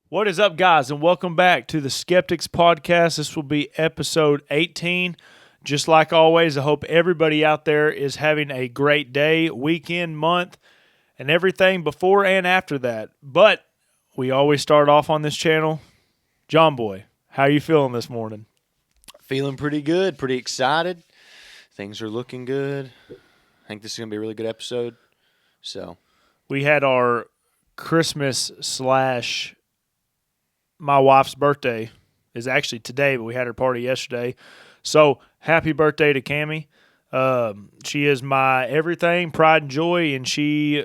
What is up, guys, and welcome back to the Skeptics Podcast. This will be episode 18. Just like always, I hope everybody out there is having a great day, weekend, month, and everything before and after that. But we always start off on this channel. John Boy, how are you feeling this morning? Feeling pretty good, pretty excited. Things are looking good. I think this is going to be a really good episode. So we had our Christmas / my wife's birthday is actually today, but we had her party yesterday. So happy birthday to Cammie. She is my everything, pride and joy, and she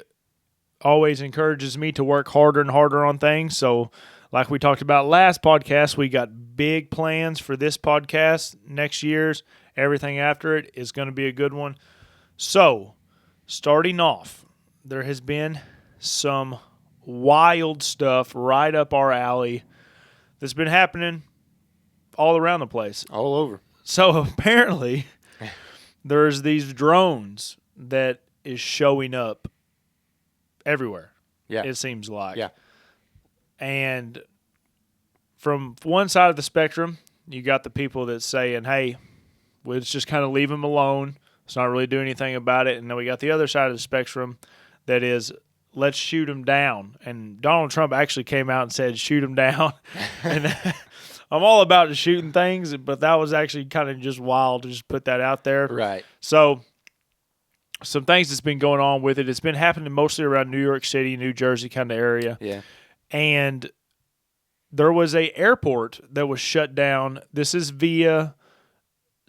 always encourages me to work harder and harder on things. So like we talked about last podcast, we got big plans for this podcast. Next year's, everything after it is going to be a good one. So starting off, there has been some wild stuff right up our alley that's been happening all around the place. all over. So apparently there's these drones that is showing up everywhere. Yeah. It seems like. Yeah. And from one side of the spectrum, you got the people that's saying, hey, let's just kind of leave them alone. Let's not really do anything about it. And then we got the other side of the spectrum that is, let's shoot them down. And Donald Trump actually came out and said, shoot them down. And I'm all about just shooting things, but that was actually kind of just wild to just put that out there. Right. So some things that's been going on with it. It's been happening mostly around New York City, New Jersey kind of area. Yeah. And there was a airport that was shut down. This is via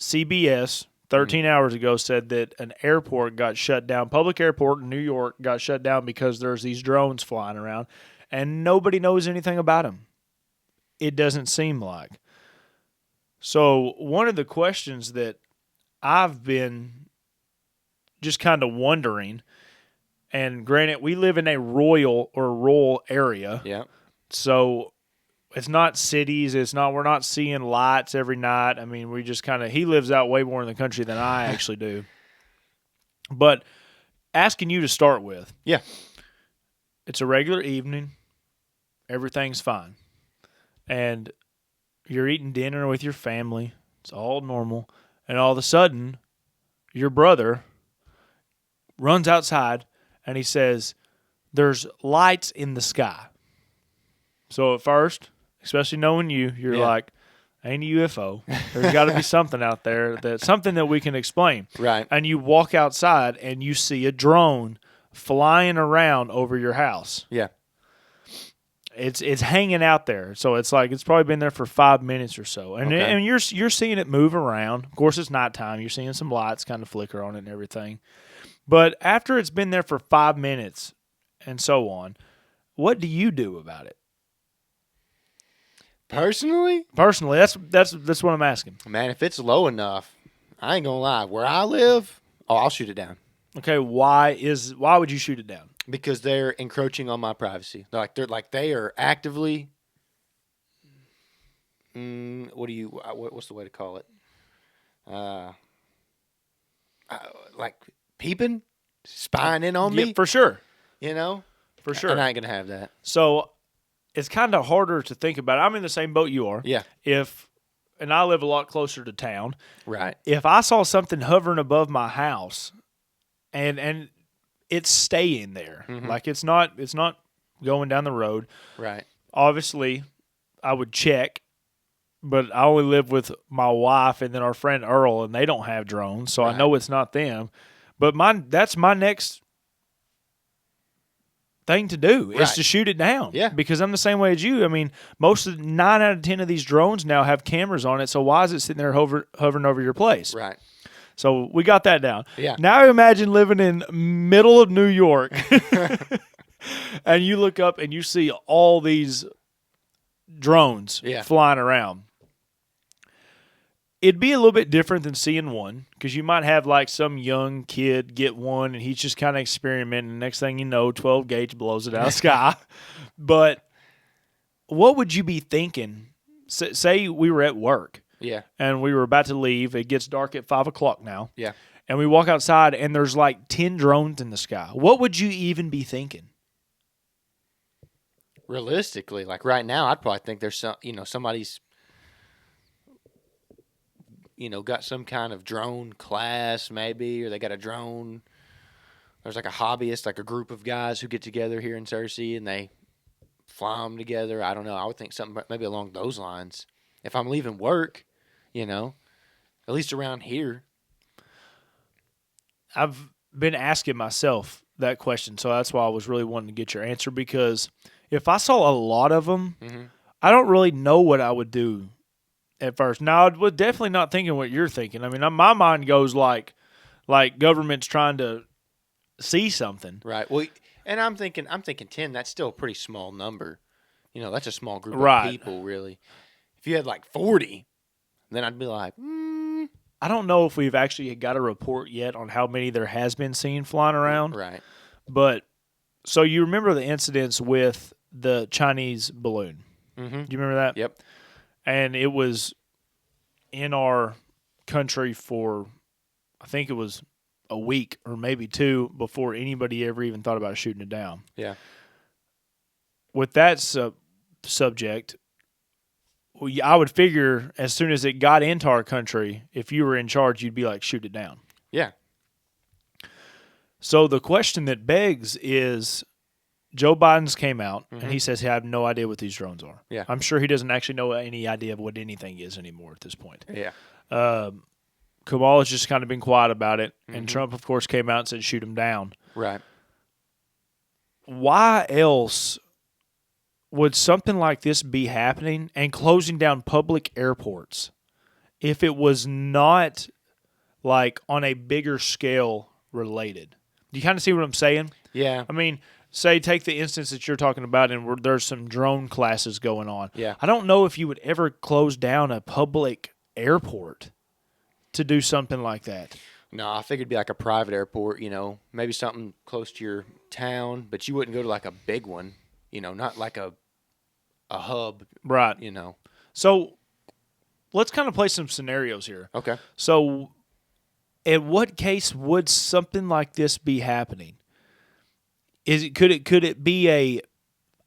CBS. 13 hours ago said that an airport got shut down. Public airport in New York got shut down because there's these drones flying around, and nobody knows anything about them. It doesn't seem like. So one of the questions that I've been just kind of wondering, and granted, we live in a rural area. Yeah. So it's not cities. We're not seeing lights every night. I mean, we just kind of, he lives out way more in the country than I actually do. But asking you to start with. Yeah. It's a regular evening. Everything's fine. And you're eating dinner with your family. It's all normal. And all of a sudden, your brother runs outside and he says, there's lights in the sky. So at first, especially knowing you're like, ain't a UFO. There's got to be something out there, something that we can explain. Right. And you walk outside and you see a drone flying around over your house. Yeah. It's hanging out there. So it's like it's probably been there for 5 minutes or so. And Okay. and you're seeing it move around. Of course, it's nighttime. You're seeing some lights kind of flicker on it and everything. But after it's been there for 5 minutes and so on, what do you do about it? Personally, That's what I'm asking. man, if it's low enough, I ain't gonna lie. Where I live, I'll shoot it down Okay, why would you shoot it down? because they're encroaching on my privacy. They are actively. What's the way to call it? Like peeping, spying in on Yeah, me. for sure. You know, For sure. and I ain't gonna have that. So it's kind of harder to think about. I'm in the same boat you are. Yeah. And I live a lot closer to town. Right. If I saw something hovering above my house and it's staying there, like it's not going down the road, Right. obviously I would check, but I only live with my wife and then our friend Earl, and they don't have drones, so I Right. know it's not them. But that's my next thing to do is Right. to shoot it down. Yeah. Because I'm the same way as you. I mean, 9 out of 10 of these drones now have cameras on it, so why is it sitting there hovering over your place? Right. So we got that down. Yeah. Now imagine living in middle of New York and you look up and you see all these drones flying around. It'd be a little bit different than seeing one because you might have like some young kid get one and he's just kind of experimenting. Next thing you know, 12 gauge blows it out of the sky. But what would you be thinking? Say we were at work. Yeah. And we were about to leave. It gets dark at 5 o'clock now. Yeah. And we walk outside and there's like 10 drones in the sky. What would you even be thinking? realistically, like right now, I'd probably think there's somebody's, got some kind of drone class maybe, or they got a drone. There's like a hobbyist, like a group of guys who get together here in Searcy and they fly them together. I don't know. I would think something maybe along those lines. If I'm leaving work, at least around here. I've been asking myself that question, so that's why I was really wanting to get your answer, because if I saw a lot of them, I don't really know what I would do at first. Now, I was definitely not thinking what you're thinking. I mean, my mind goes like government's trying to see something. Right. Well, and I'm thinking 10, that's still a pretty small number. That's a small group of people, really. If you had like 40, then I'd be like, I don't know if we've actually got a report yet on how many there has been seen flying around. Right. But, so you remember the incidents with the Chinese balloon. Mm-hmm. Do you remember that? Yep. And it was in our country for, I think it was a week or maybe 2 before anybody ever even thought about shooting it down. Yeah. With that subject, I would figure as soon as it got into our country, if you were in charge, you'd be like, shoot it down. Yeah. So the question that begs is, Joe Biden's came out and he says, hey, I have no idea what these drones are. Yeah. I'm sure he doesn't actually know any idea of what anything is anymore at this point. Yeah. Kamala's just kind of been quiet about it. And Trump, of course, came out and said, shoot him down. Right. Why else would something like this be happening and closing down public airports if it was not like on a bigger scale related? Do you kind of see what I'm saying? Yeah. I mean, say take the instance that you're talking about and there's some drone classes going on. Yeah. I don't know if you would ever close down a public airport to do something like that. No, I figured it'd be like a private airport, maybe something close to your town, but you wouldn't go to like a big one, not like a hub. Right. So let's kind of play some scenarios here. Okay. So in what case would something like this be happening? Could it be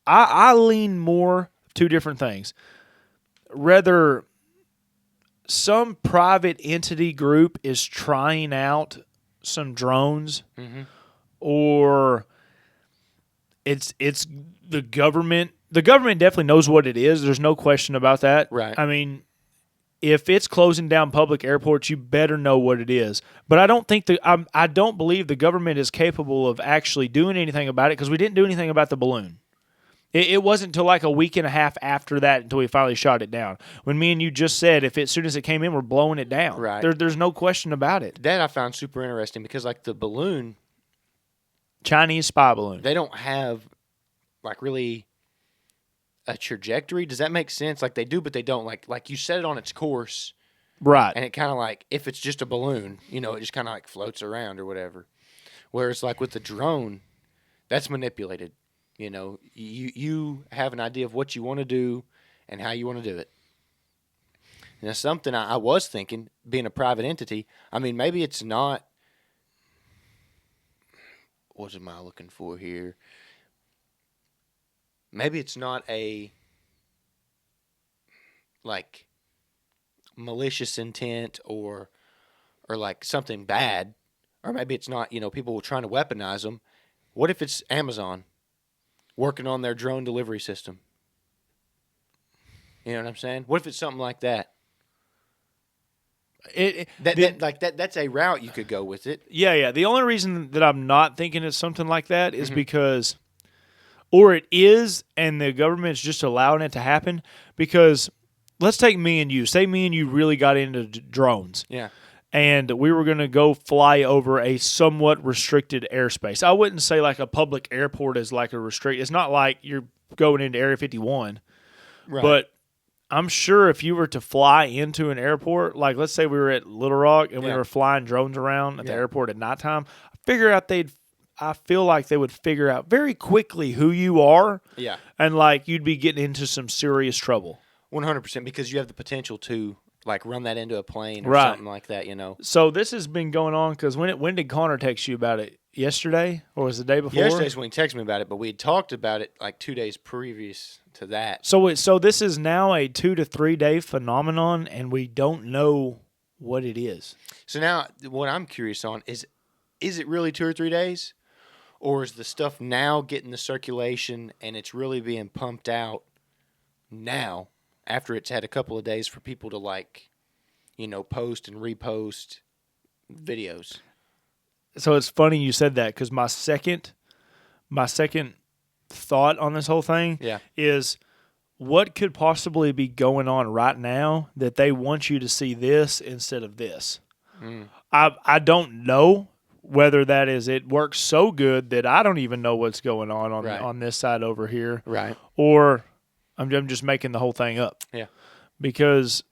I lean more 2 different things. Rather some private entity group is trying out some drones, or it's the government. The government definitely knows what it is. There's no question about that. Right. I mean, if it's closing down public airports, you better know what it is. But I don't think I don't believe the government is capable of actually doing anything about it, because we didn't do anything about the balloon. It wasn't until like a week and a half after that until we finally shot it down. When me and you just said, as soon as it came in, we're blowing it down. Right. There's no question about it. That I found super interesting because, like, the balloon, Chinese spy balloon. they don't have, like, really a trajectory. Does that make sense? Like, they do, but they don't. Like you set it on its course. Right. And it kind of like, if it's just a balloon, it just kind of like floats around or whatever. Whereas, like, with the drone, that's manipulated. You have an idea of what you want to do and how you want to do it. And that's something I was thinking, being a private entity. I mean, maybe it's not. What am I looking for here? Maybe it's not a, like, malicious intent or like something bad. Or maybe it's not, people trying to weaponize them. What if it's Amazon working on their drone delivery system? You know what I'm saying? What if it's something like that? That's a route you could go with it. Yeah. The only reason that I'm not thinking it's something like that is because, or it is, and the government's just allowing it to happen. Because let's take me and you. Say me and you really got into drones. Yeah. And we were going to go fly over a somewhat restricted airspace. I wouldn't say like a public airport is like a restrict. It's not like you're going into Area 51. Right. But I'm sure if you were to fly into an airport, like let's say we were at Little Rock and we were flying drones around at the airport at nighttime, I feel like they would figure out very quickly who you are. Yeah. And like you'd be getting into some serious trouble. 100%, because you have the potential to like run that into a plane or something like that, So this has been going on because when did Connor text you about it? yesterday or was it the day before? Yesterday's when he texted me about it, but we had talked about it like 2 days previous to that. So this is now a 2 to 3 day phenomenon, and we don't know what it is. So now, what I'm curious on is it really 2 or 3 days, or is the stuff now getting the circulation and it's really being pumped out now after it's had a couple of days for people to post and repost videos? So it's funny you said that because my second thought on this whole thing is what could possibly be going on right now that they want you to see this instead of this. I don't know whether that is it works so good that I don't even know what's going on this side over here, right? Or I'm just making the whole thing up, because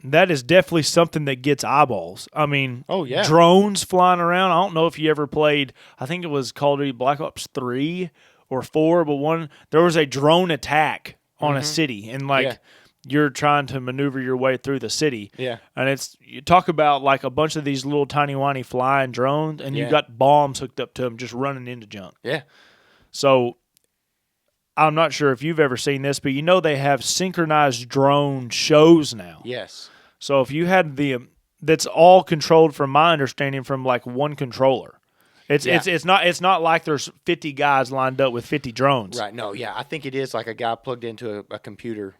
that is definitely something that gets eyeballs. I mean, drones flying around. I don't know if you ever played, I think it was Call of Duty Black Ops 3 or 4, but there was a drone attack on a city, and you're trying to maneuver your way through the city. Yeah. And you talk about like a bunch of these little tiny whiny flying drones, and you got bombs hooked up to them just running into junk. Yeah. So I'm not sure if you've ever seen this, but they have synchronized drone shows now. Yes. So if you had that's all controlled, from my understanding, from like one controller. It's not like there's 50 guys lined up with 50 drones. Right. No. Yeah. I think it is like a guy plugged into a computer,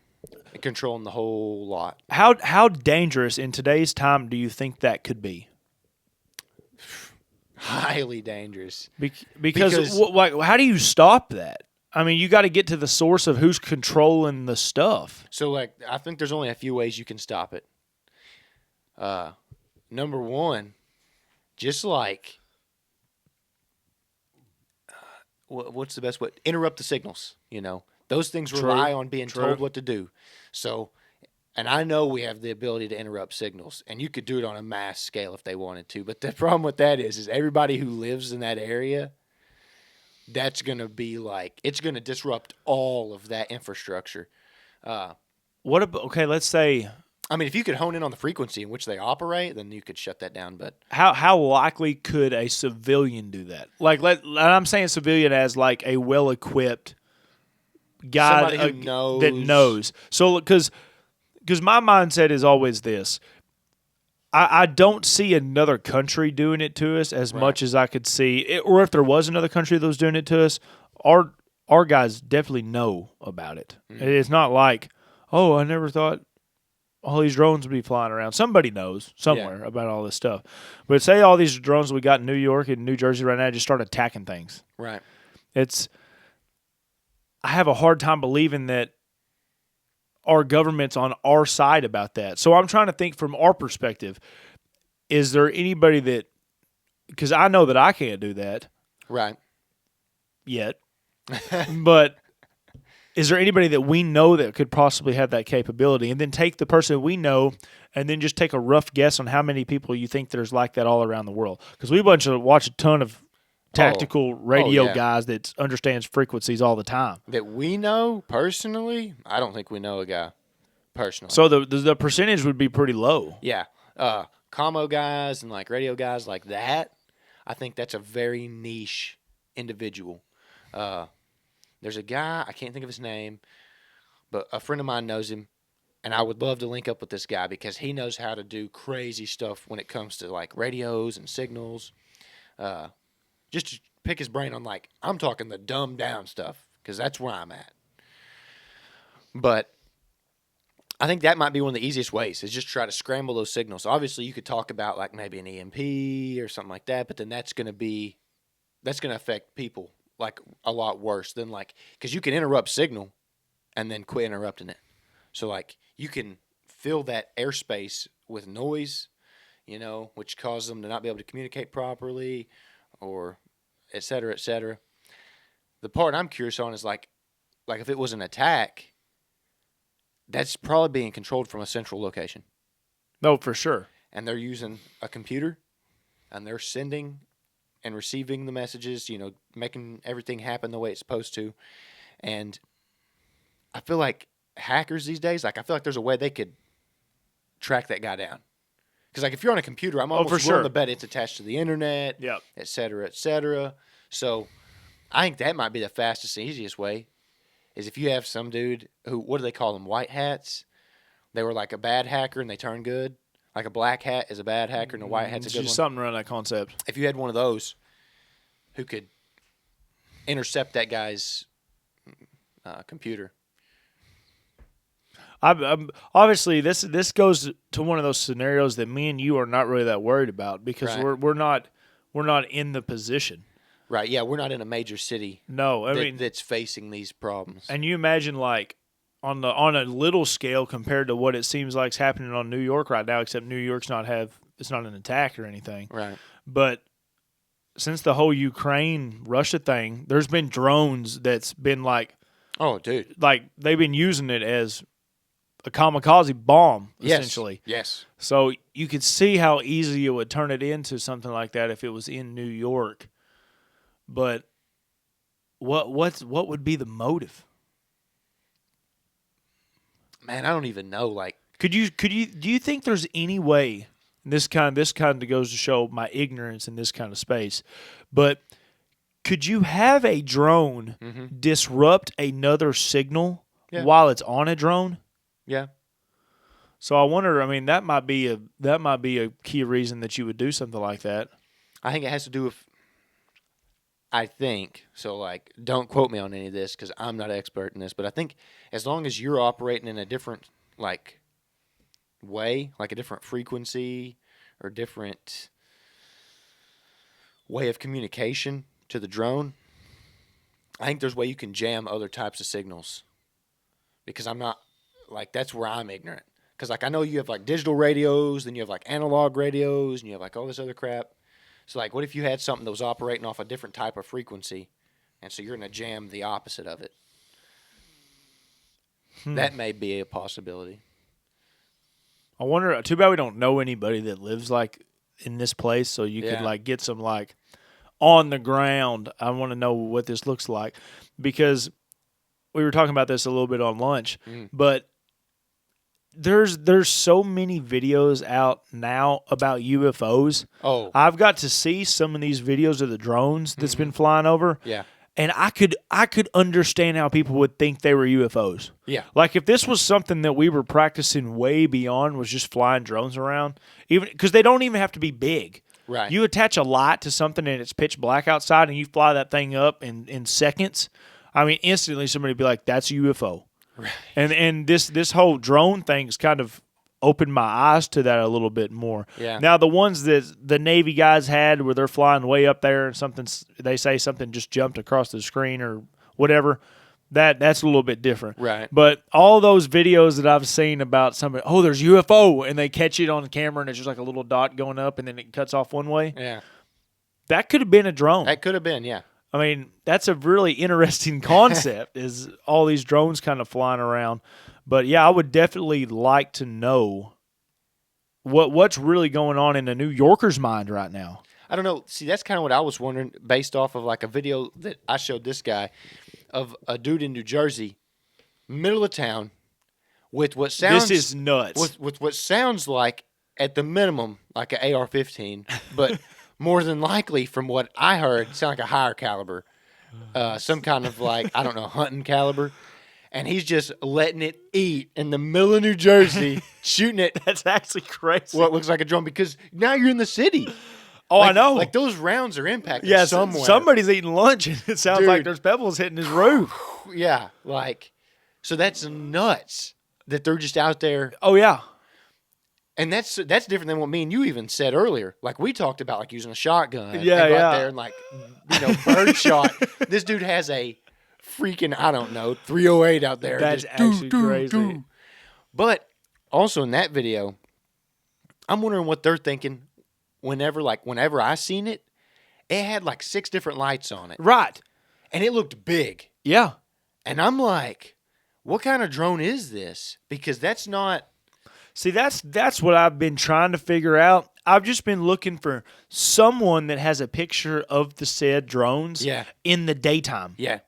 controlling the whole lot. How dangerous in today's time do you think that could be? Highly dangerous. Because how do you stop that? I mean, you got to get to the source of who's controlling the stuff. So, I think there's only a few ways you can stop it. Number one, just what's the best way? Interrupt the signals. Those things rely on being told what to do. So, and I know we have the ability to interrupt signals, and you could do it on a mass scale if they wanted to. But the problem with that is everybody who lives in that area, that's going to be it's going to disrupt all of that infrastructure. Let's say, I mean, if you could hone in on the frequency in which they operate, then you could shut that down. But how likely could a civilian do that? And I'm saying civilian as like a well-equipped guy that knows. So, because my mindset is always this. I don't see another country doing it to us as much as I could see it, or if there was another country that was doing it to us, our guys definitely know about it. It's not like, I never thought all these drones would be flying around. Somebody knows somewhere about all this stuff. But say all these drones we got in New York and New Jersey right now just start attacking things. Right. I have a hard time believing that our government's on our side about that. So I'm trying to think from our perspective, is there anybody that, because I know that I can't do that. Right. Yet. But is there anybody that we know that could possibly have that capability? And then take the person we know and then just take a rough guess on how many people you think there's like that all around the world. Because we watch a ton of tactical radio guys that understands frequencies all the time. That we know personally? I don't think we know a guy personally. So the percentage would be pretty low. Yeah. Commo guys and radio guys like that, I think that's a very niche individual. There's a guy, I can't think of his name, but a friend of mine knows him, and I would love to link up with this guy because he knows how to do crazy stuff when it comes to radios and signals. Just to pick his brain on I'm talking the dumbed down stuff because that's where I'm at. But I think that might be one of the easiest ways is just try to scramble those signals. Obviously, you could talk about maybe an EMP or something like that, but then that's going to affect people a lot worse than because you can interrupt signal and then quit interrupting it. So you can fill that airspace with noise, which causes them to not be able to communicate properly, or et cetera, et cetera. The part I'm curious on is if it was an attack, that's probably being controlled from a central location. No, for sure. And they're using a computer, and they're sending and receiving the messages, making everything happen the way it's supposed to. And I feel like hackers these days, I feel like there's a way they could track that guy down. Because like if you're on a computer, I'm almost willing to bet it's attached to the internet, et cetera, et cetera. So I think that might be the fastest and easiest way is if you have some dude who, what do they call them, white hats? They were like a bad hacker and they turned good. Like a black hat is a bad hacker and a white hat's a good one. Just something around that concept. If you had one of those who could intercept that guy's computer. Obviously, this goes to one of those scenarios that me and you are not really that worried about because we're not in the position. Right, yeah, we're not in a major city. No, I mean that's facing these problems. And you imagine like on a little scale compared to what it seems like is happening on New York right now, except New York's it's not an attack or anything. Right. But since the whole Ukraine-Russia thing, there's been drones that's been like, oh, dude, like they've been using it as a kamikaze bomb, essentially. Yes. So you could see how easy it would turn it into something like that if it was in New York. But what would be the motive? Man, I don't even know. Like, do you think there's any way? This kind of goes to show my ignorance in this kind of space, but could you have a drone disrupt another signal while it's on a drone? Yeah. So I wonder. I mean, that might be a key reason that you would do something like that. I think it has to do with. I think so. Like, don't quote me on any of this because I'm not an expert in this. But I think as long as you're operating in a different like way, like a different frequency or different way of communication to the drone, I think there's a way you can jam other types of signals. Because I'm not. Like, that's where I'm ignorant. Because, like, I know you have, like, digital radios, then you have, like, analog radios, and you have, like, all this other crap. So, like, what if you had something that was operating off a different type of frequency, and so you're going to jam the opposite of it? That may be a possibility. I wonder, too bad we don't know anybody that lives, like, in this place, so you could, like, get some, like, on the ground. I want to know what this looks like. Because we were talking about this a little bit on lunch, but there's so many videos out now about UFOs. Oh, I've got to see some of these videos of the drones that's been flying over. Yeah. And I could understand how people would think they were UFOs. Yeah. Like if this was something that we were practicing way beyond was just flying drones around, even because they don't even have to be big. Right. You attach a light to something and it's pitch black outside and you fly that thing up in seconds. I mean, instantly somebody would be like, that's a UFO. Right. And this whole drone thing's kind of opened my eyes to that a little bit more. Yeah. Now, the ones that the Navy guys had where they're flying way up there and they say something just jumped across the screen or whatever, that's a little bit different. Right. But all those videos that I've seen about somebody, oh, there's UFO, and they catch it on camera and it's just like a little dot going up and then it cuts off one way. Yeah. That could have been a drone. That could have been, yeah. I mean, that's a really interesting concept is all these drones kind of flying around. But, yeah, I would definitely like to know what's really going on in a New Yorker's mind right now. I don't know. See, that's kind of what I was wondering based off of like a video that I showed this guy of a dude in New Jersey, middle of town, with what sounds... This is nuts. With what sounds like, at the minimum, like an AR-15, but... More than likely, from what I heard, sound like a higher caliber. Some kind of, like, I don't know, hunting caliber. And he's just letting it eat in the middle of New Jersey, shooting it. That's actually crazy. What looks like a drone, because now you're in the city. Oh, like, I know. Like, those rounds are impacted somewhere. Somebody's eating lunch, and it sounds like there's pebbles hitting his roof. Yeah, like, so that's nuts that they're just out there. Oh, yeah. And that's different than what me and you even said earlier. Like, we talked about, like, using a shotgun. Yeah, and go yeah. out there and, like, bird shot. This dude has a freaking, I don't know, 308 out there. That's just actually crazy. But also in that video, I'm wondering what they're thinking whenever I seen it, it had, like, 6 different lights on it. Right. And it looked big. Yeah. And I'm like, what kind of drone is this? Because that's not... See, that's what I've been trying to figure out. I've just been looking for someone that has a picture of the said drones in the daytime. Yeah.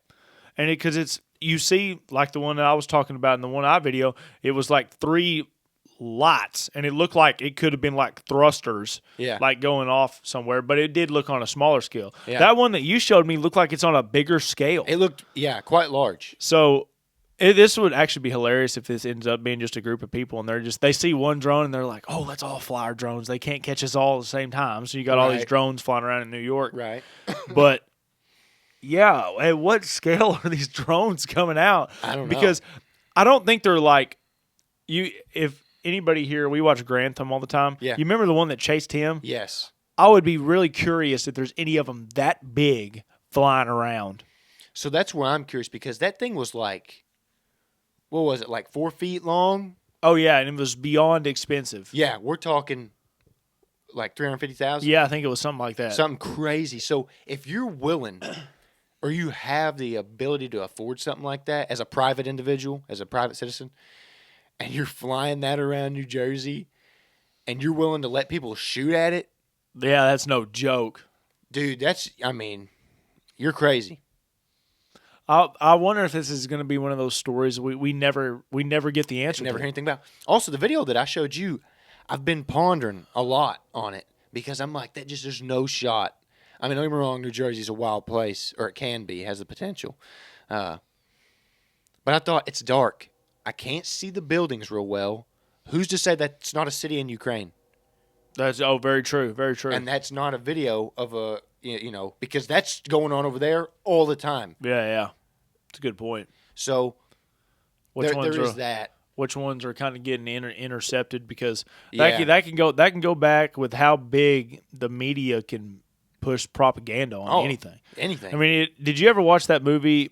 And because you see, like the one that I was talking about in the one eye video, it was like 3 lights, and it looked like it could have been like thrusters, like going off somewhere, but it did look on a smaller scale. Yeah. That one that you showed me looked like it's on a bigger scale. It looked, quite large. So this would actually be hilarious if this ends up being just a group of people, and they see one drone, and they're like, oh, let's all fly our drones. They can't catch us all at the same time. So you got all these drones flying around in New York. Right. But yeah, at what scale are these drones coming out? I don't know. Because I don't think they're like if anybody here, we watch Grantham all the time. Yeah. You remember the one that chased him? Yes. I would be really curious if there's any of them that big flying around. So that's where I'm curious, because that thing was like, what was it, like 4 feet long? Oh, yeah, and it was beyond expensive. Yeah, we're talking like $350,000. Yeah, I think it was something like that. Something crazy. So if you're willing or you have the ability to afford something like that as a private individual, as a private citizen, and you're flying that around New Jersey, and you're willing to let people shoot at it. Yeah, that's no joke. Dude, you're crazy. I wonder if this is going to be one of those stories we never get the answer to. Never hear anything about. Also, the video that I showed you, I've been pondering a lot on it, because I'm like, there's no shot. I mean, don't get me wrong, New Jersey's a wild place, or it can be, it has the potential. But I thought, it's dark. I can't see the buildings real well. Who's to say that's not a city in Ukraine? That's very true, very true. And that's not a video of a, because that's going on over there all the time. Yeah. It's a good point. So there is that. Which ones are kind of getting intercepted, because that can go back with how big the media can push propaganda on anything. Anything. I mean, did you ever watch that movie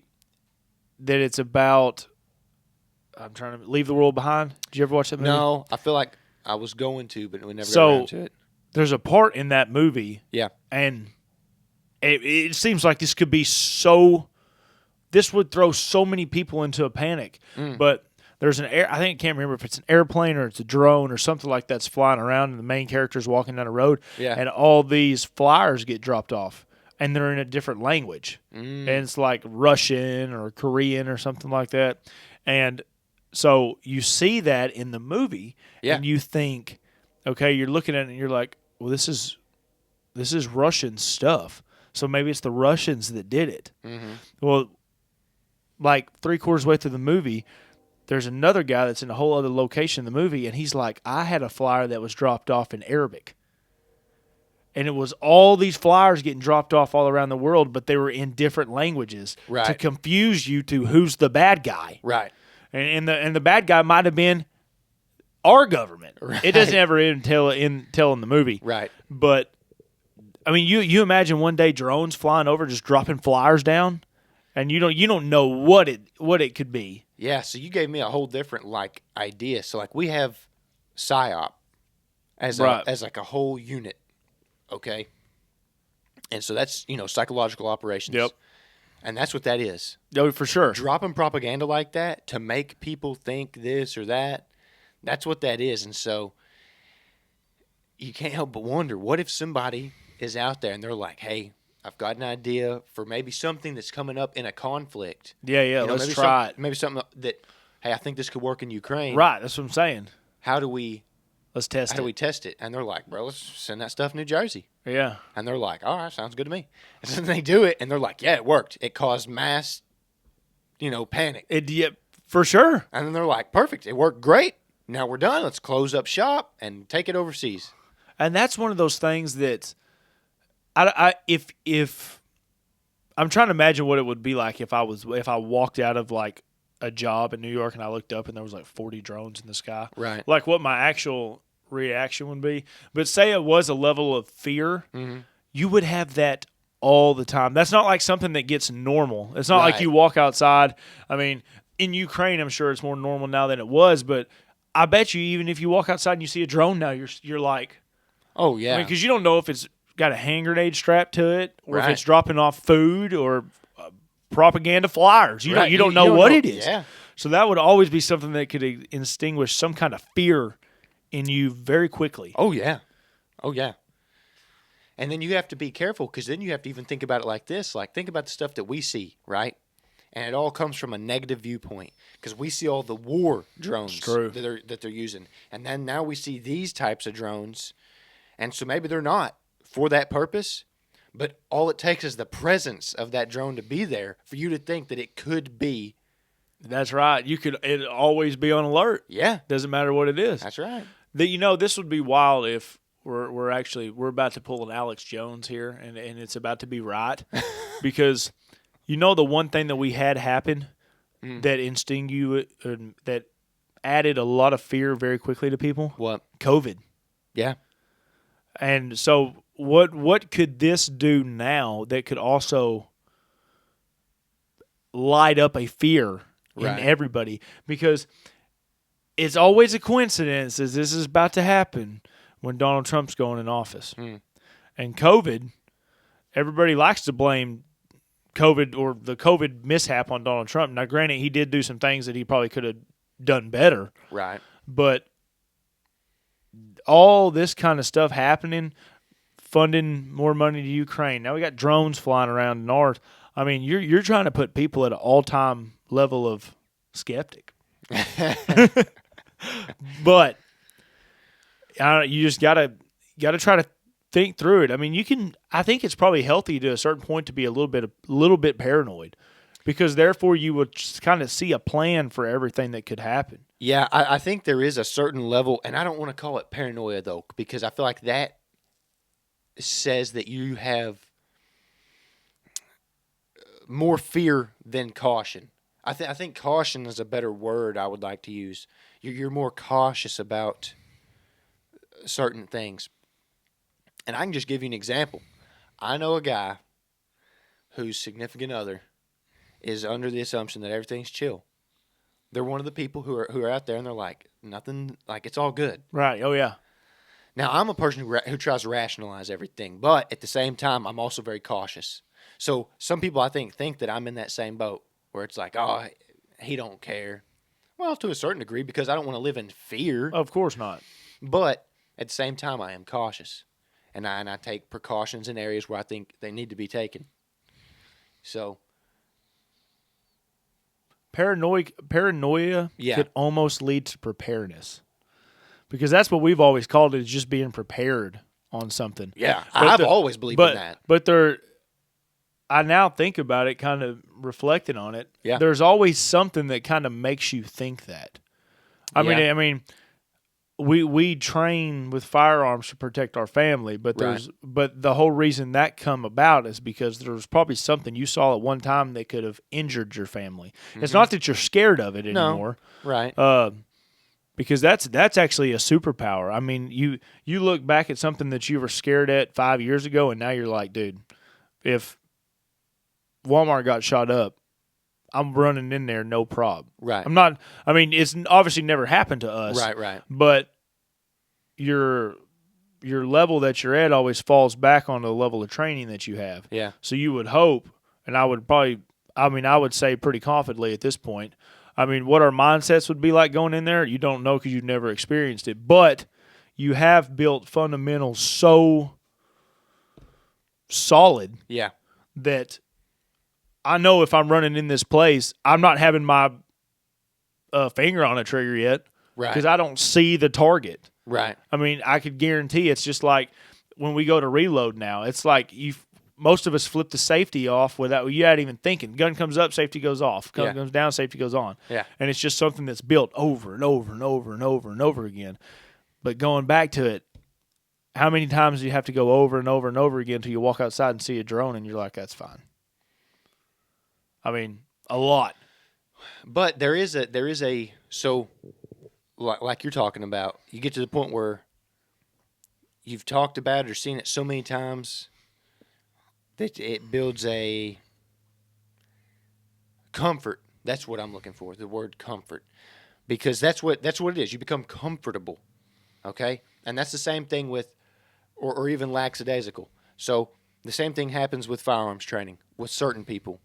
that it's about? I'm trying to Leave the World Behind. Did you ever watch that movie? No, I feel like I was going to, but we never got around to it. There's a part in that movie. Yeah. And it seems like this could be this would throw so many people into a panic. But there's I can't remember if it's an airplane or it's a drone or something like that's flying around, and the main character's walking down a road. Yeah. And all these flyers get dropped off, and they're in a different language. And it's like Russian or Korean or something like that. And so you see that in the movie, and you think, okay, you're looking at it and you're like, well, this is Russian stuff. So maybe it's the Russians that did it. Mm-hmm. Well, like 3/4 way through the movie, there's another guy that's in a whole other location in the movie, and he's like, I had a flyer that was dropped off in Arabic. And it was all these flyers getting dropped off all around the world, but they were in different languages to confuse you to who's the bad guy. Right. And the bad guy might have been our government. Right. It doesn't ever even tell in the movie. Right. But I mean, you imagine one day drones flying over, just dropping flyers down, and you don't know what it could be. Yeah. So you gave me a whole different idea. So we have PSYOP as like a whole unit. Okay. And so that's psychological operations. Yep. And that's what that is. Oh, for sure. Dropping propaganda like that to make people think this or that, that's what that is. And so you can't help but wonder, what if somebody is out there and they're like, hey, I've got an idea for maybe something that's coming up in a conflict. Yeah, let's try it. Maybe something that, hey, I think this could work in Ukraine. Right, that's what I'm saying. Let's test it. How do we test it? And they're like, bro, let's send that stuff to New Jersey. Yeah. And they're like, all right, sounds good to me. And then they do it, and they're like, yeah, it worked. It caused mass, panic. For sure. And then they're like, perfect. It worked great. Now we're done. Let's close up shop and take it overseas. And that's one of those things that if I'm trying to imagine what it would be like if I walked out of like a job in New York and I looked up and there was like 40 drones in the sky. Right. Like what my actual reaction would be. But say it was a level of fear, you would have that all the time. That's not like something that gets normal. It's not like you walk outside. I mean, in Ukraine, I'm sure it's more normal now than it was, but I bet you even if you walk outside and you see a drone now, you're like, oh yeah, because you don't know if it's got a hand grenade strapped to it or if it's dropping off food or propaganda flyers. You don't know what it is. Yeah. So that would always be something that could extinguish some kind of fear in you very quickly. Oh yeah. And then you have to be careful, because then you have to even think about it like this. Like, think about the stuff that we see, right? And it all comes from a negative viewpoint because we see all the war drones that they're using. And then now we see these types of drones. And so maybe they're not for that purpose, but all it takes is the presence of that drone to be there for you to think that it could be. That's right. It'd always be on alert. Yeah. Doesn't matter what it is. That's right. This would be wild if we're about to pull an Alex Jones here and it's about to be right. Because the one thing that we had happen that that added a lot of fear very quickly to people? What? COVID. Yeah. And so what could this do now that could also light up a fear in everybody? Because it's always a coincidence that this is about to happen when Donald Trump's going in office. And COVID, everybody likes to blame COVID or the COVID mishap on Donald Trump. Now, granted, he did do some things that he probably could have done better. Right. But all this kind of stuff happening, funding more money to Ukraine. Now we got drones flying around the north. I mean, you're trying to put people at an all-time level of skeptic. But you just gotta try to think through it. I mean, I think it's probably healthy to a certain point to be a little bit paranoid, because therefore you would kind of see a plan for everything that could happen. Yeah, I think there is a certain level, and I don't want to call it paranoia though, because I feel like that says that you have more fear than caution. I think caution is a better word I would like to use. You're more cautious about certain things. And I can just give you an example. I know a guy whose significant other is under the assumption that everything's chill. They're one of the people who are out there and they're like, nothing, like it's all good. Right. Oh, yeah. Now, I'm a person who tries to rationalize everything, but at the same time, I'm also very cautious. So some people, I think that I'm in that same boat where it's like, oh, he don't care. Well, to a certain degree, because I don't want to live in fear. Of course not. But at the same time, I am cautious. And I take precautions in areas where I think they need to be taken. So paranoia yeah. could almost lead to preparedness, because that's what we've always called it, is just being prepared on something. Yeah, I've always believed in that. But I now think about it, kind of reflecting on it. Yeah. There's always something that kind of makes you think that. I mean, we train with firearms to protect our family, but but the whole reason that come about is because there was probably something you saw at one time that could have injured your family. Mm-hmm. It's not that you're scared of it anymore. No. Right. Because that's actually a superpower. I mean, you look back at something that you were scared at 5 years ago, and now you're like, dude, if Walmart got shot up, I'm running in there, no problem. Right. It's obviously never happened to us. Right. But your level that you're at always falls back on the level of training that you have. Yeah. So you would hope, and I would say pretty confidently at this point, what our mindsets would be like going in there, you don't know because you've never experienced it. But you have built fundamentals so solid that I know if I'm running in this place, I'm not having my finger on a trigger yet, because I don't see the target. Right. I could guarantee it's just like when we go to reload now. It's like most of us flip the safety off without you not even thinking. Gun comes up, safety goes off. Gun comes down, safety goes on. Yeah. And it's just something that's built over and over and over and over and over again. But going back to it, how many times do you have to go over and over and over again until you walk outside and see a drone and you're like, that's fine? A lot. But there is a so like you're talking about, you get to the point where you've talked about it or seen it so many times that it builds a comfort. That's what I'm looking for, the word comfort. Because that's what it is. You become comfortable. Okay? And that's the same thing with or even lackadaisical. So the same thing happens with firearms training with certain people.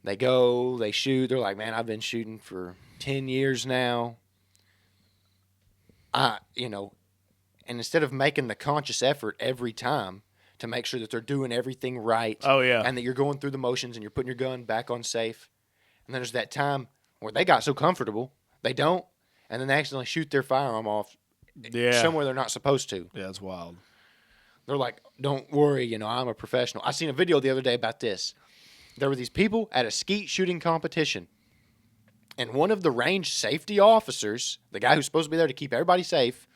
They go, they shoot. They're like, man, I've been shooting for 10 years now. And instead of making the conscious effort every time to make sure that they're doing everything right. Oh, yeah. And that you're going through the motions and you're putting your gun back on safe, And then there's that time where they got so comfortable, they don't, and then they accidentally shoot their firearm off somewhere they're not supposed to. Yeah, that's wild. They're like, don't worry, I'm a professional. I seen a video the other day about this. There were these people at a skeet shooting competition, and one of the range safety officers, the guy who's supposed to be there to keep everybody safe,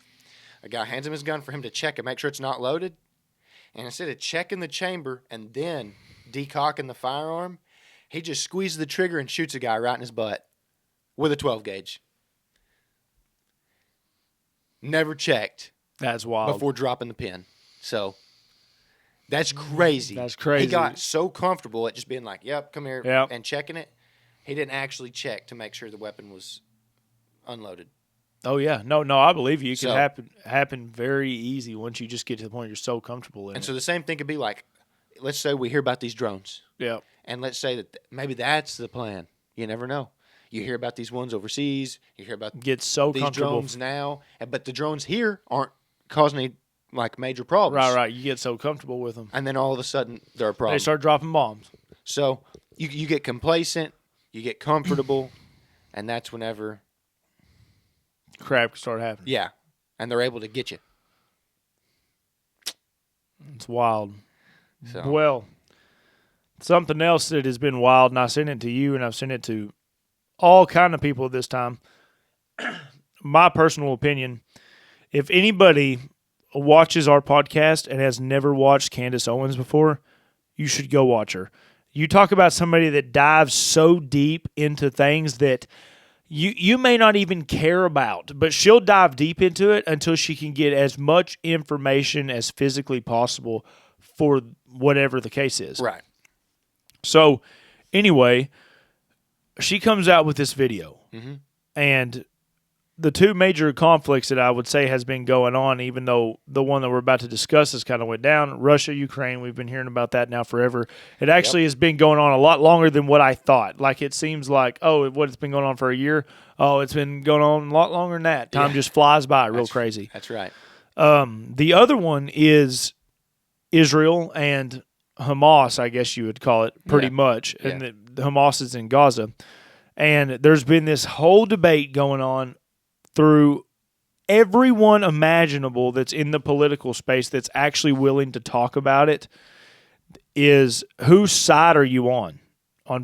a guy hands him his gun for him to check and make sure it's not loaded, and instead of checking the chamber and then decocking the firearm, he just squeezes the trigger and shoots a guy right in his butt with a 12 gauge. Never checked. That's wild. Before dropping the pin. So, that's crazy. That's crazy. He got so comfortable at just being like, yep, come here, yep. and checking it. He didn't actually check to make sure the weapon was unloaded. Oh, yeah. No, I believe you. It can happen very easy once you just get to the point you're so comfortable in it. And so the same thing could be like, let's say we hear about these drones. Yeah. And let's say that maybe that's the plan. You never know. You hear about these ones overseas. You hear about these drones now. But the drones here aren't causing any major problems. Right. You get so comfortable with them. And then all of a sudden, they're a problem. They start dropping bombs. So you get complacent. You get comfortable. And that's whenever crap can start happening. Yeah. And they're able to get you. It's wild. So. Well, something else that has been wild, and I sent it to you, and I've sent it to all kind of people this time. My personal opinion, if anybody watches our podcast and has never watched Candace Owens before, you should go watch her. You talk about somebody that dives so deep into things that you may not even care about, but she'll dive deep into it until she can get as much information as physically possible for whatever the case is. Right. So, anyway, she comes out with this video, mm-hmm. and the two major conflicts that I would say has been going on, even though the one that we're about to discuss has kind of went down, Russia, Ukraine, we've been hearing about that now forever. It actually has been going on a lot longer than what I thought. Like, it seems like, it's been going on for a year? Oh, it's been going on a lot longer than that. Time just flies by real crazy. That's right. The other one is Israel and Hamas, I guess you would call it, pretty much. Yeah. And the Hamas is in Gaza. And there's been this whole debate going on through everyone imaginable that's in the political space that's actually willing to talk about it, is whose side are you on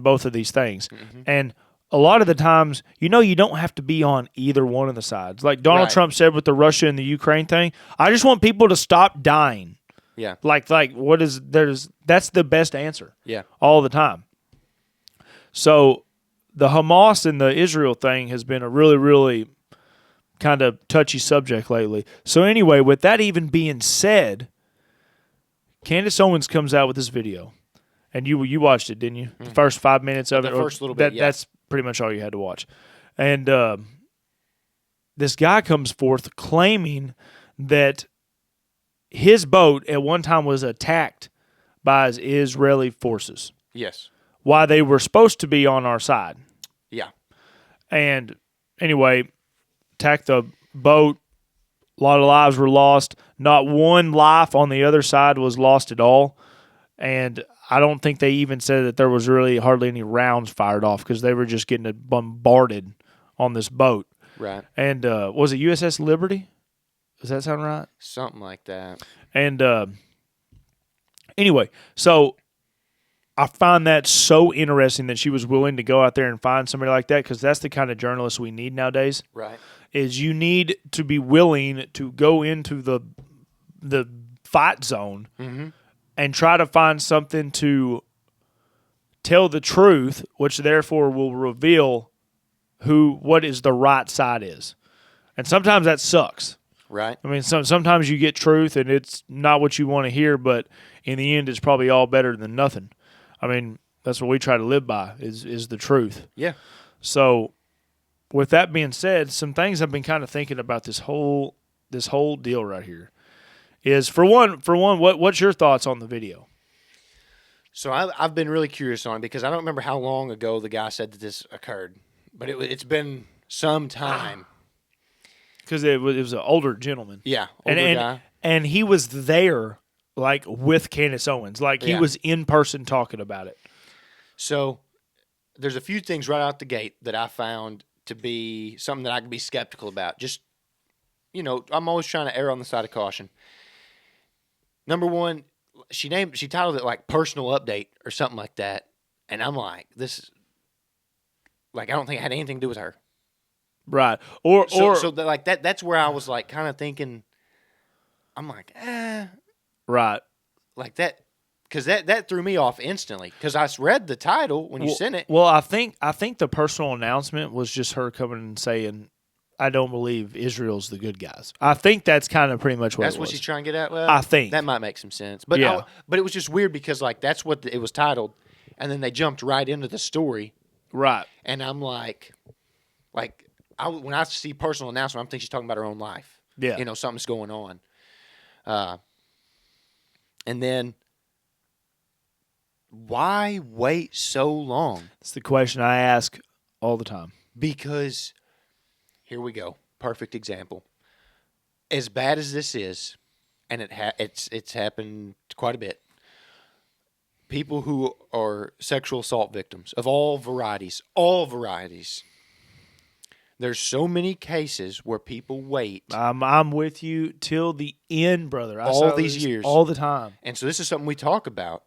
both of these things? Mm-hmm. And a lot of the times, you don't have to be on either one of the sides. Like Donald Trump said with the Russia and the Ukraine thing, I just want people to stop dying. Yeah. That's the best answer. Yeah. All the time. So the Hamas and the Israel thing has been a really, really kind of touchy subject lately. So anyway, with that even being said, Candace Owens comes out with this video. And you watched it, didn't you? Mm-hmm. The first 5 minutes of it? The first little bit, That's pretty much all you had to watch. And this guy comes forth claiming that his boat at one time was attacked by Israeli forces. Yes. While they were supposed to be on our side. Yeah. And anyway, attacked the boat. A lot of lives were lost. Not one life on the other side was lost at all. And I don't think they even said that there was really hardly any rounds fired off because they were just getting bombarded on this boat. Right. And was it USS Liberty? Does that sound right? Something like that. And anyway, so I find that so interesting that she was willing to go out there and find somebody like that, because that's the kind of journalist we need nowadays. Right. Is you need to be willing to go into the fight zone mm-hmm. and try to find something to tell the truth, which therefore will reveal what is the right side is. And sometimes that sucks. Right. I mean, sometimes you get truth and it's not what you want to hear, but in the end, it's probably all better than nothing. I mean, that's what we try to live by is the truth. Yeah. So, with that being said, some things I've been kind of thinking about this whole deal right here is for one, what's your thoughts on the video? So I've been really curious on it because I don't remember how long ago the guy said that this occurred, but it's been some time. Because it was an older gentleman. Yeah, older guy. And he was there, like, with Candace Owens. Like, he was in person talking about it. So there's a few things right out the gate that I found to be something that I can be skeptical about. Just, I'm always trying to err on the side of caution. Number one, she titled it like personal update or something like that. And I'm like, I don't think it had anything to do with her. Right. That's where I was like kind of thinking, I'm like, Right. Like that, because that threw me off instantly. Because I read the title when you sent it. Well, I think the personal announcement was just her coming and saying, "I don't believe Israel's the good guys." I think that's kind of pretty much what that's it was. what she's trying to get at. Well, I think that might make some sense. But yeah. But it was just weird because that's what it was titled, and then they jumped right into the story. Right. And I'm like when I see personal announcement, I'm thinking she's talking about her own life. Yeah. Something's going on. And then, why wait so long? It's the question I ask all the time. Because, here we go. Perfect example. As bad as this is, and it's happened quite a bit, people who are sexual assault victims of all varieties, there's so many cases where people wait. I'm with you till the end, brother. All these years. All the time. And so this is something we talk about.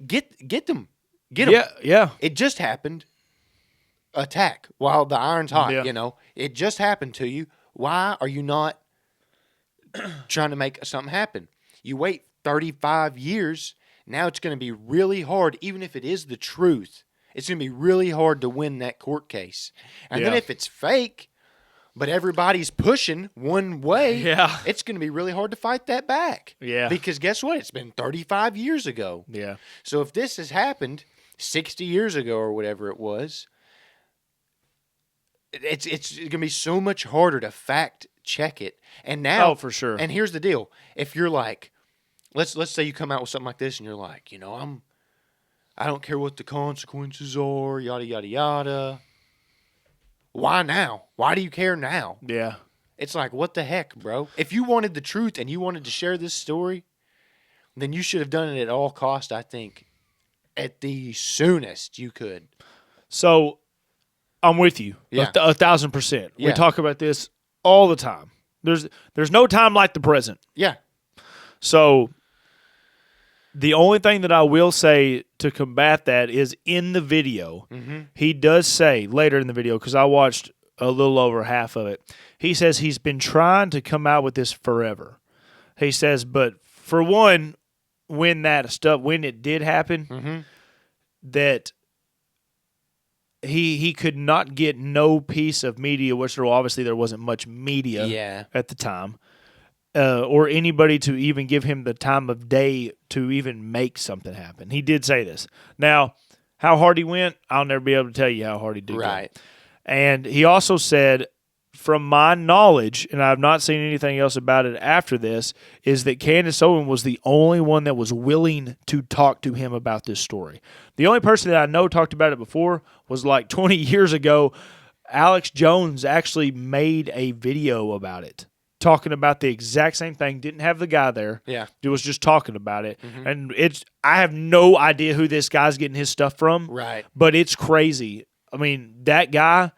Get them. Get them. Yeah. It just happened. Attack while the iron's hot, Yeah. It just happened to you. Why are you not trying to make something happen? You wait 35 years. Now it's going to be really hard, even if it is the truth. It's going to be really hard to win that court case. And then if it's fake, but everybody's pushing one way, it's going to be really hard to fight that back. Yeah. Because guess what? It's been 35 years ago. Yeah. So if this has happened 60 years ago or whatever it was, it's going to be so much harder to fact check it. And now, for sure. And here's the deal: if you're like, let's say you come out with something like this, and you're like, I don't care what the consequences are, yada yada yada. Why now? Why do you care now? Yeah. It's like, what the heck, bro? If you wanted the truth and you wanted to share this story, then you should have done it at all cost. I think at the soonest you could. So, I'm with you. Yeah. 1,000%. Yeah. We talk about this all the time. There's no time like the present. Yeah. So, the only thing that I will say to combat that is in the video, he does say later in the video, because I watched a little over half of it, he says he's been trying to come out with this forever. He says, but for one, when it did happen, that he could not get no piece of media, which obviously there wasn't much media at the time, or anybody to even give him the time of day to even make something happen. He did say this. Now, how hard he went, I'll never be able to tell you how hard he did. Right. Go. And he also said, from my knowledge, and I've not seen anything else about it after this, is that Candace Owen was the only one that was willing to talk to him about this story. The only person that I know talked about it before was like 20 years ago. Alex Jones actually made a video about it, talking about the exact same thing. Didn't have the guy there. Yeah. It was just talking about it. And I have no idea who this guy's getting his stuff from. Right. But it's crazy. I mean, that guy,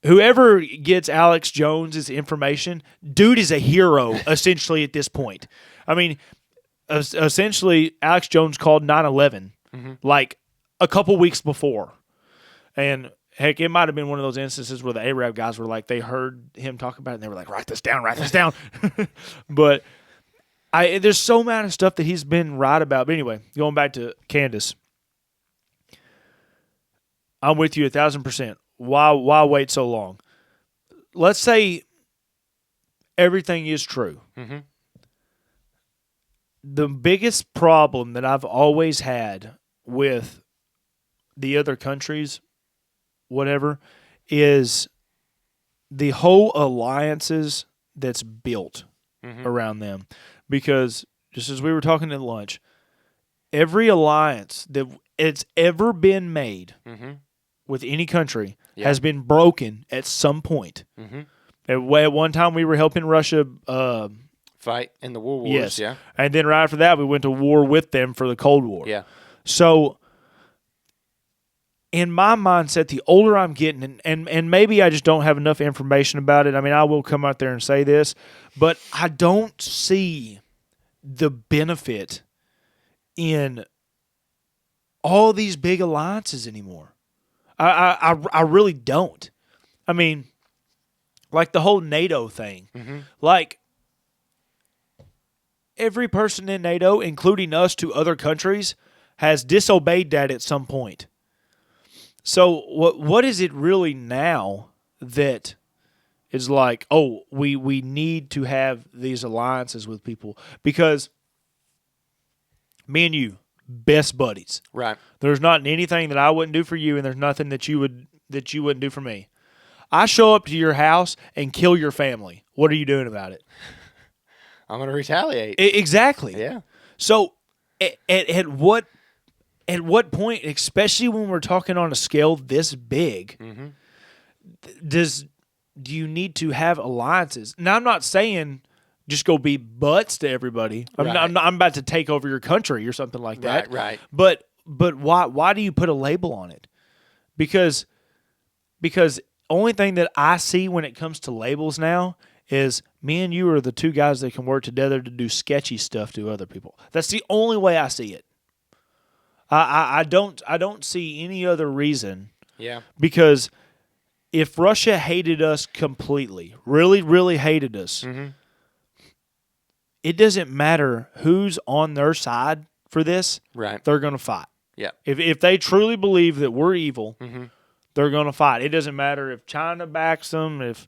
whoever gets Alex Jones' information, dude is a hero, essentially, at this point. I mean, essentially, Alex Jones called 9/11 like a couple weeks before. And heck, it might have been one of those instances where the Arab guys were like, they heard him talk about it, and they were like, write this down. But there's so much stuff that he's been right about. But anyway, going back to Candace, I'm with you 1,000%. Why wait so long? Let's say everything is true. The biggest problem that I've always had with the other countries, whatever, is the whole alliances that's built around them. Because just as we were talking at lunch, every alliance that it's ever been made with any country has been broken at some point. At one time, we were helping Russia fight in the World Wars. Yes. And then right after that, we went to war with them for the Cold War. Yeah. So in my mindset, the older I'm getting, and maybe I just don't have enough information about it. I mean, I will come out there and say this, but I don't see the benefit in all these big alliances anymore. I really don't. I mean, like the whole NATO thing. Mm-hmm. Like, every person in NATO, including us to other countries, has disobeyed that at some point. So what is it really now that is like, oh, we need to have these alliances with people? Because me and you, best buddies. Right. There's not anything that I wouldn't do for you, and there's nothing that you wouldn't do for me. I show up to your house and kill your family. What are you doing about it? I'm going to retaliate. Exactly. Yeah. So at what point, especially when we're talking on a scale this big, Mm-hmm. do you need to have alliances? Now, I'm not saying just go be butts to everybody. I'm about to take over your country or something like that. Right. But why do you put a label on it? Because only thing that I see when it comes to labels now is me and you are the two guys that can work together to do sketchy stuff to other people. That's the only way I see it. I don't see any other reason. Yeah. Because if Russia hated us completely, really, really hated us, Mm-hmm. it doesn't matter who's on their side for this. Right. They're going to fight. Yeah. If they truly believe that we're evil, Mm-hmm. they're going to fight. It doesn't matter if China backs them, if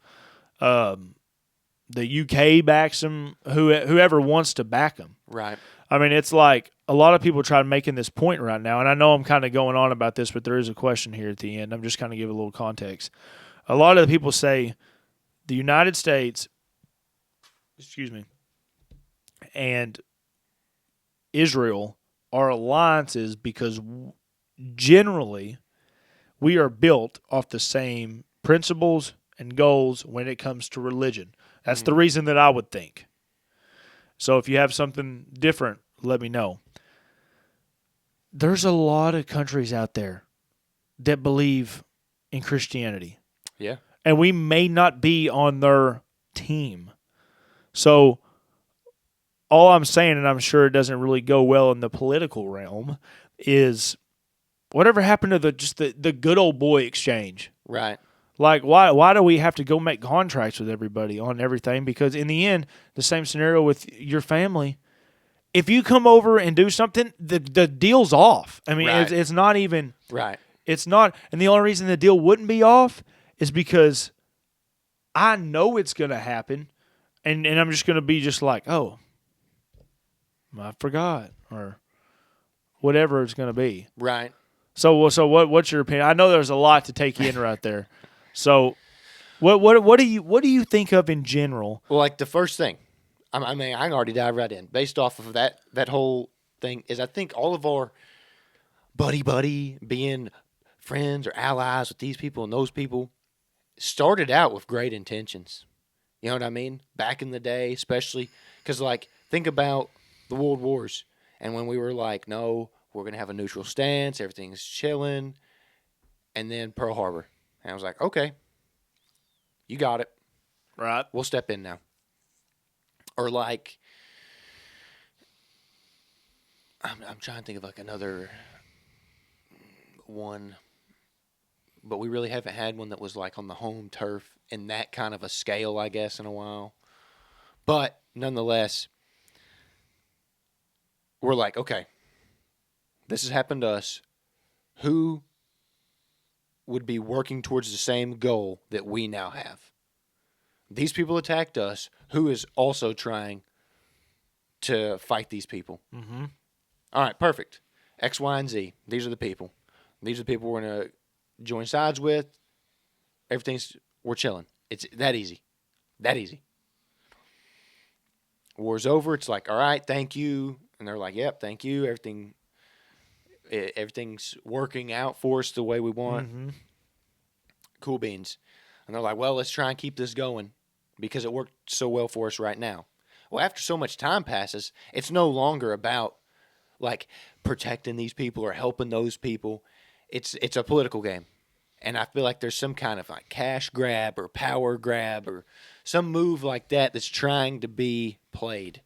the UK backs them, whoever wants to back them. Right. I mean, it's like a lot of people try making this point right now, and I know I'm kind of going on about this, but there is a question here at the end. I'm just kind of giving a little context. A lot of the people say the United States, and Israel are alliances because generally we are built off the same principles and goals when it comes to religion. That's the reason that I would think. So if you have something different, let me know. There's a lot of countries out there that believe in Christianity. Yeah. And we may not be on their team. So all I'm saying, and I'm sure it doesn't really go well in the political realm, is whatever happened to the good old boy exchange? Right. Like, why do we have to go make contracts with everybody on everything? Because in the end, the same scenario with your family. If you come over and do something, the deal's off. I mean, Right. it's not even. Right. It's not. And the only reason the deal wouldn't be off is because I know it's going to happen. And I'm just going to be just like, oh, I forgot. Or whatever it's going to be. Right. So what's your opinion? I know there's a lot to take in right there. So, what do you think of in general? Well, like the first thing, I mean, I can already dive right in based off of that whole thing. Is I think all of our buddy being friends or allies with these people and those people started out with great intentions. You know what I mean? Back in the day, especially because like think about the World Wars and when we were like, no, we're gonna have a neutral stance, everything's chilling, and then Pearl Harbor. And I was like, okay, you got it. Right. We'll step in now. Or like, I'm trying to think of like another one, but we really haven't had one that was like on the home turf in that kind of a scale, I guess, in a while. But nonetheless, we're like, okay, this has happened to us. Who would be working towards the same goal that we now have? These people attacked us. Who is also trying to fight these people? Mm-hmm. All right, perfect. X, Y, and Z. These are the people. These are the people we're going to join sides with. We're chilling. It's that easy. That easy. War's over. It's like, all right, thank you. And they're like, yep, thank you. Everything's working out for us the way we want. Mm-hmm. Cool beans. And they're like, well, let's try and keep this going because it worked so well for us right now. Well, after so much time passes, it's no longer about like protecting these people or helping those people. it's a political game. And I feel like there's some kind of like cash grab or power grab or some move like that that's trying to be played.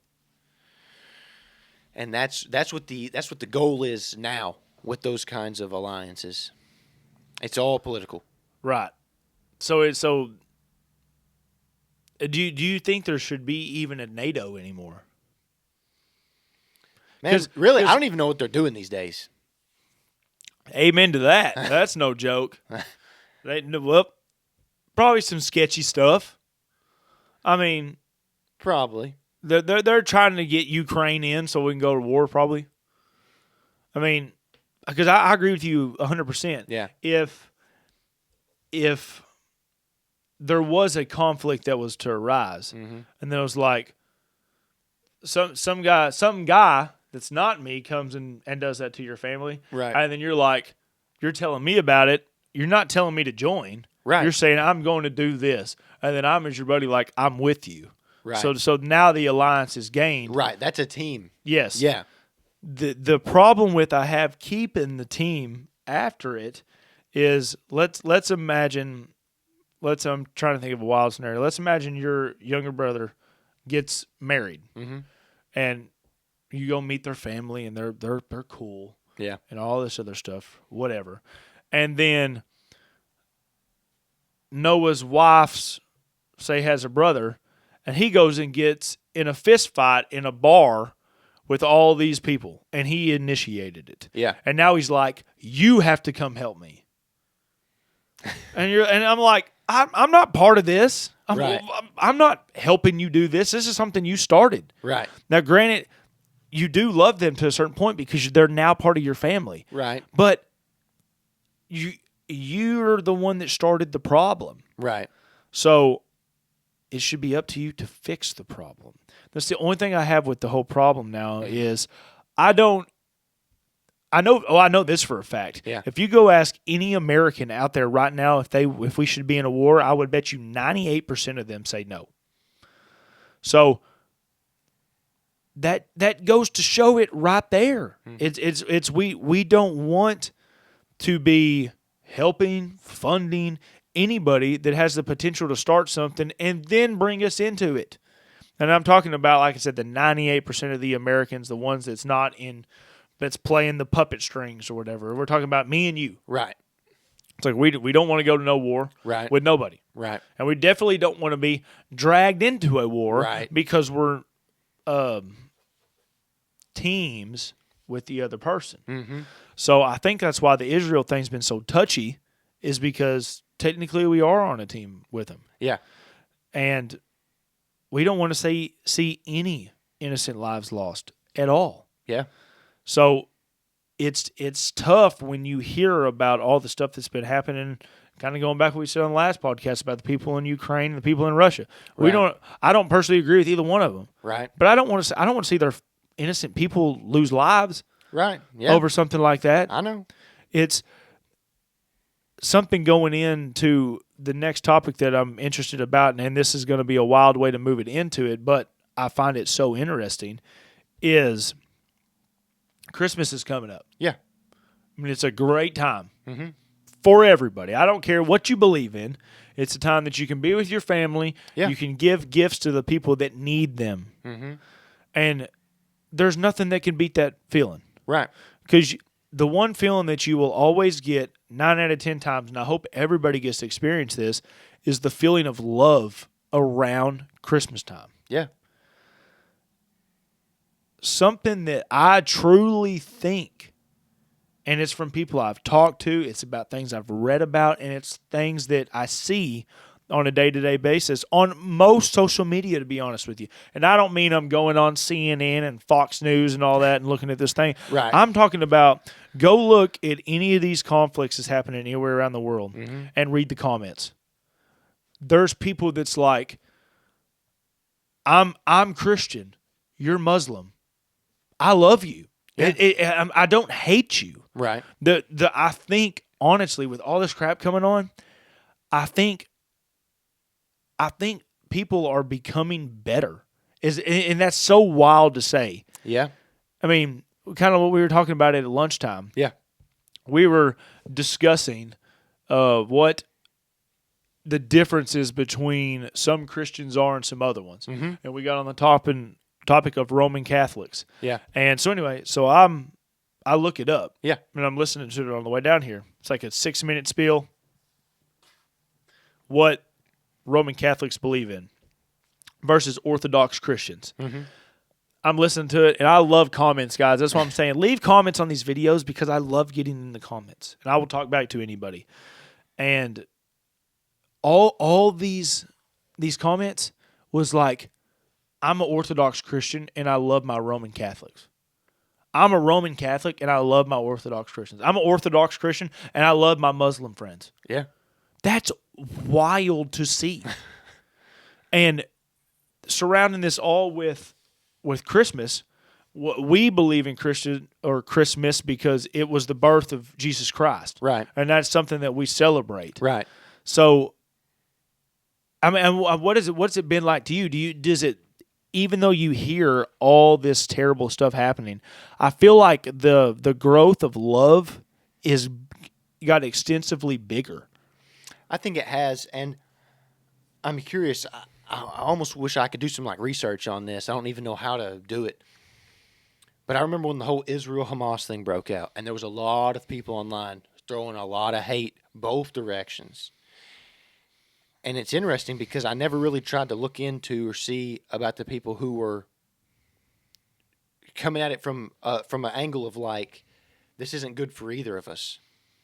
And that's what the goal is now with those kinds of alliances. It's all political. Right. So do you think there should be even a NATO anymore? Man, really, I don't even know what they're doing these days. Amen to that. That's no joke. Well, probably some sketchy stuff. I mean, probably they're trying to get Ukraine in so we can go to war. Probably. I mean, because I agree with you 100%. Yeah. If there was a conflict that was to arise, mm-hmm. and then it was like some guy that's not me comes in and does that to your family, right? And then you're like, you're telling me about it. You're not telling me to join. Right. You're saying I'm going to do this. And then I'm as your buddy, like, I'm with you. Right. So now the alliance is gained. Right. That's a team. Yes. Yeah. The problem with I have keeping the team after it is let's imagine I'm trying to think of a wild scenario. Let's imagine your younger brother gets married, mm-hmm. and you go meet their family, and they're cool. Yeah. And all this other stuff, whatever. And then Noah's wife's, say, has a brother, and he goes and gets in a fist fight in a bar with all these people, and he initiated it. Yeah. And now he's like, you have to come help me. and I'm like, I'm not part of this. I'm not helping you do this. This is something you started. Right. Now, granted, you do love them to a certain point because they're now part of your family. Right. But you're the one that started the problem. Right. So it should be up to you to fix the problem. That's the only thing I have with the whole problem now is I know this for a fact. Yeah. If you go ask any American out there right now if we should be in a war, I would bet you 98% of them say no. So that goes to show it right there. Mm-hmm. We don't want to be helping, funding anybody that has the potential to start something and then bring us into it. And I'm talking about, like I said, the 98% of the Americans, the ones that's playing the puppet strings or whatever. We're talking about me and you. Right. It's like we don't want to go to no war with nobody. Right. And we definitely don't want to be dragged into a war because we're teams with the other person. Mm-hmm. So I think that's why the Israel thing's been so touchy, is because technically we are on a team with them. Yeah. And we don't want to see any innocent lives lost at all. Yeah. So it's tough when you hear about all the stuff that's been happening, kind of going back to what we said on the last podcast about the people in Ukraine and the people in Russia. Right. I don't personally agree with either one of them. Right. But I don't want to see their innocent people lose lives. Right. Yeah. Over something like that. I know. It's something going into the next topic that I'm interested about, and this is going to be a wild way to move it into it, but I find it so interesting, is Christmas is coming up. Yeah. I mean, it's a great time for everybody. I don't care what you believe in. It's a time that you can be with your family. Yeah. You can give gifts to the people that need them. Mm-hmm. And there's nothing that can beat that feeling. Right. Because the one feeling that you will always get 9 out of 10 times, and I hope everybody gets to experience this, is the feeling of love around Christmas time. Yeah. Something that I truly think, and it's from people I've talked to, it's about things I've read about, and it's things that I see on a day-to-day basis on most social media, to be honest with you. And I don't mean I'm going on CNN and Fox News and all that and looking at this thing. Right. I'm talking about go look at any of these conflicts that's happening anywhere around the world and read the comments. There's people that's like, I'm Christian, you're Muslim, I love you. Yeah. I don't hate you. Right. I think, honestly, with all this crap coming on, I think people are becoming better. And that's so wild to say. Yeah. I mean, kind of what we were talking about at lunchtime. Yeah. we were discussing what the differences between some Christians are and some other ones. Mm-hmm. And we got on the topic of Roman Catholics. Yeah. And so anyway, I look it up. Yeah. And I'm listening to it on the way down here. It's like a 6-minute spiel. What Roman Catholics believe in versus Orthodox Christians. Mm-hmm. I'm listening to it, and I love comments, guys. That's what I'm saying. Leave comments on these videos because I love getting in the comments, and I will talk back to anybody. And all these comments was like, I'm an Orthodox Christian, and I love my Roman Catholics. I'm a Roman Catholic, and I love my Orthodox Christians. I'm an Orthodox Christian, and I love my Muslim friends. Yeah. That's wild to see. And surrounding this all with Christmas, we believe in Christmas because it was the birth of Jesus Christ. Right. And that's something that we celebrate. Right. So, I mean, what's it been like to you? Does it, even though you hear all this terrible stuff happening, I feel like the growth of love is got extensively bigger. I think it has, and I'm curious. I almost wish I could do some research on this. I don't even know how to do it. But I remember when the whole Israel-Hamas thing broke out, and there was a lot of people online throwing a lot of hate both directions. And it's interesting because I never really tried to look into or see about the people who were coming at it from an angle of this isn't good for either of us,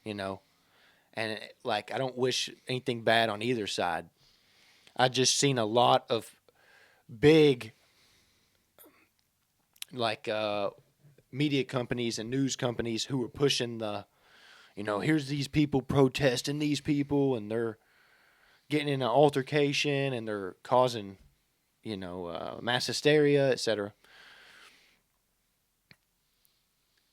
And I don't wish anything bad on either side. I just seen a lot of big media companies and news companies who were pushing here's these people protesting these people, and they're getting in an altercation, and they're causing, mass hysteria, etc.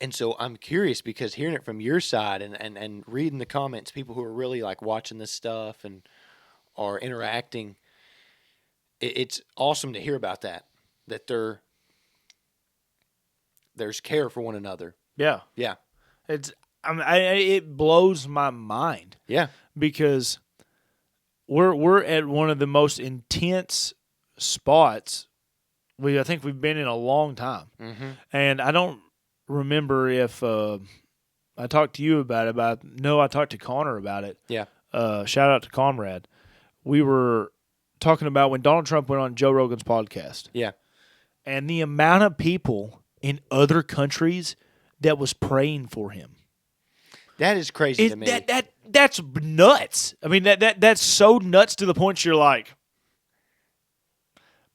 And so I'm curious because hearing it from your side and reading the comments, people who are really watching this stuff and are interacting, it's awesome to hear about that there's care for one another. Yeah. Yeah. It blows my mind. Yeah. Because we're at one of the most intense spots I think we've been in a long time. Mm-hmm. And I don't remember if I talked to you about it, I talked to Connor about it. Yeah. Shout out to Comrade. We were talking about when Donald Trump went on Joe Rogan's podcast. Yeah. And the amount of people in other countries that was praying for him. That is crazy to me. That's nuts. I mean, that's so nuts to the point you're like,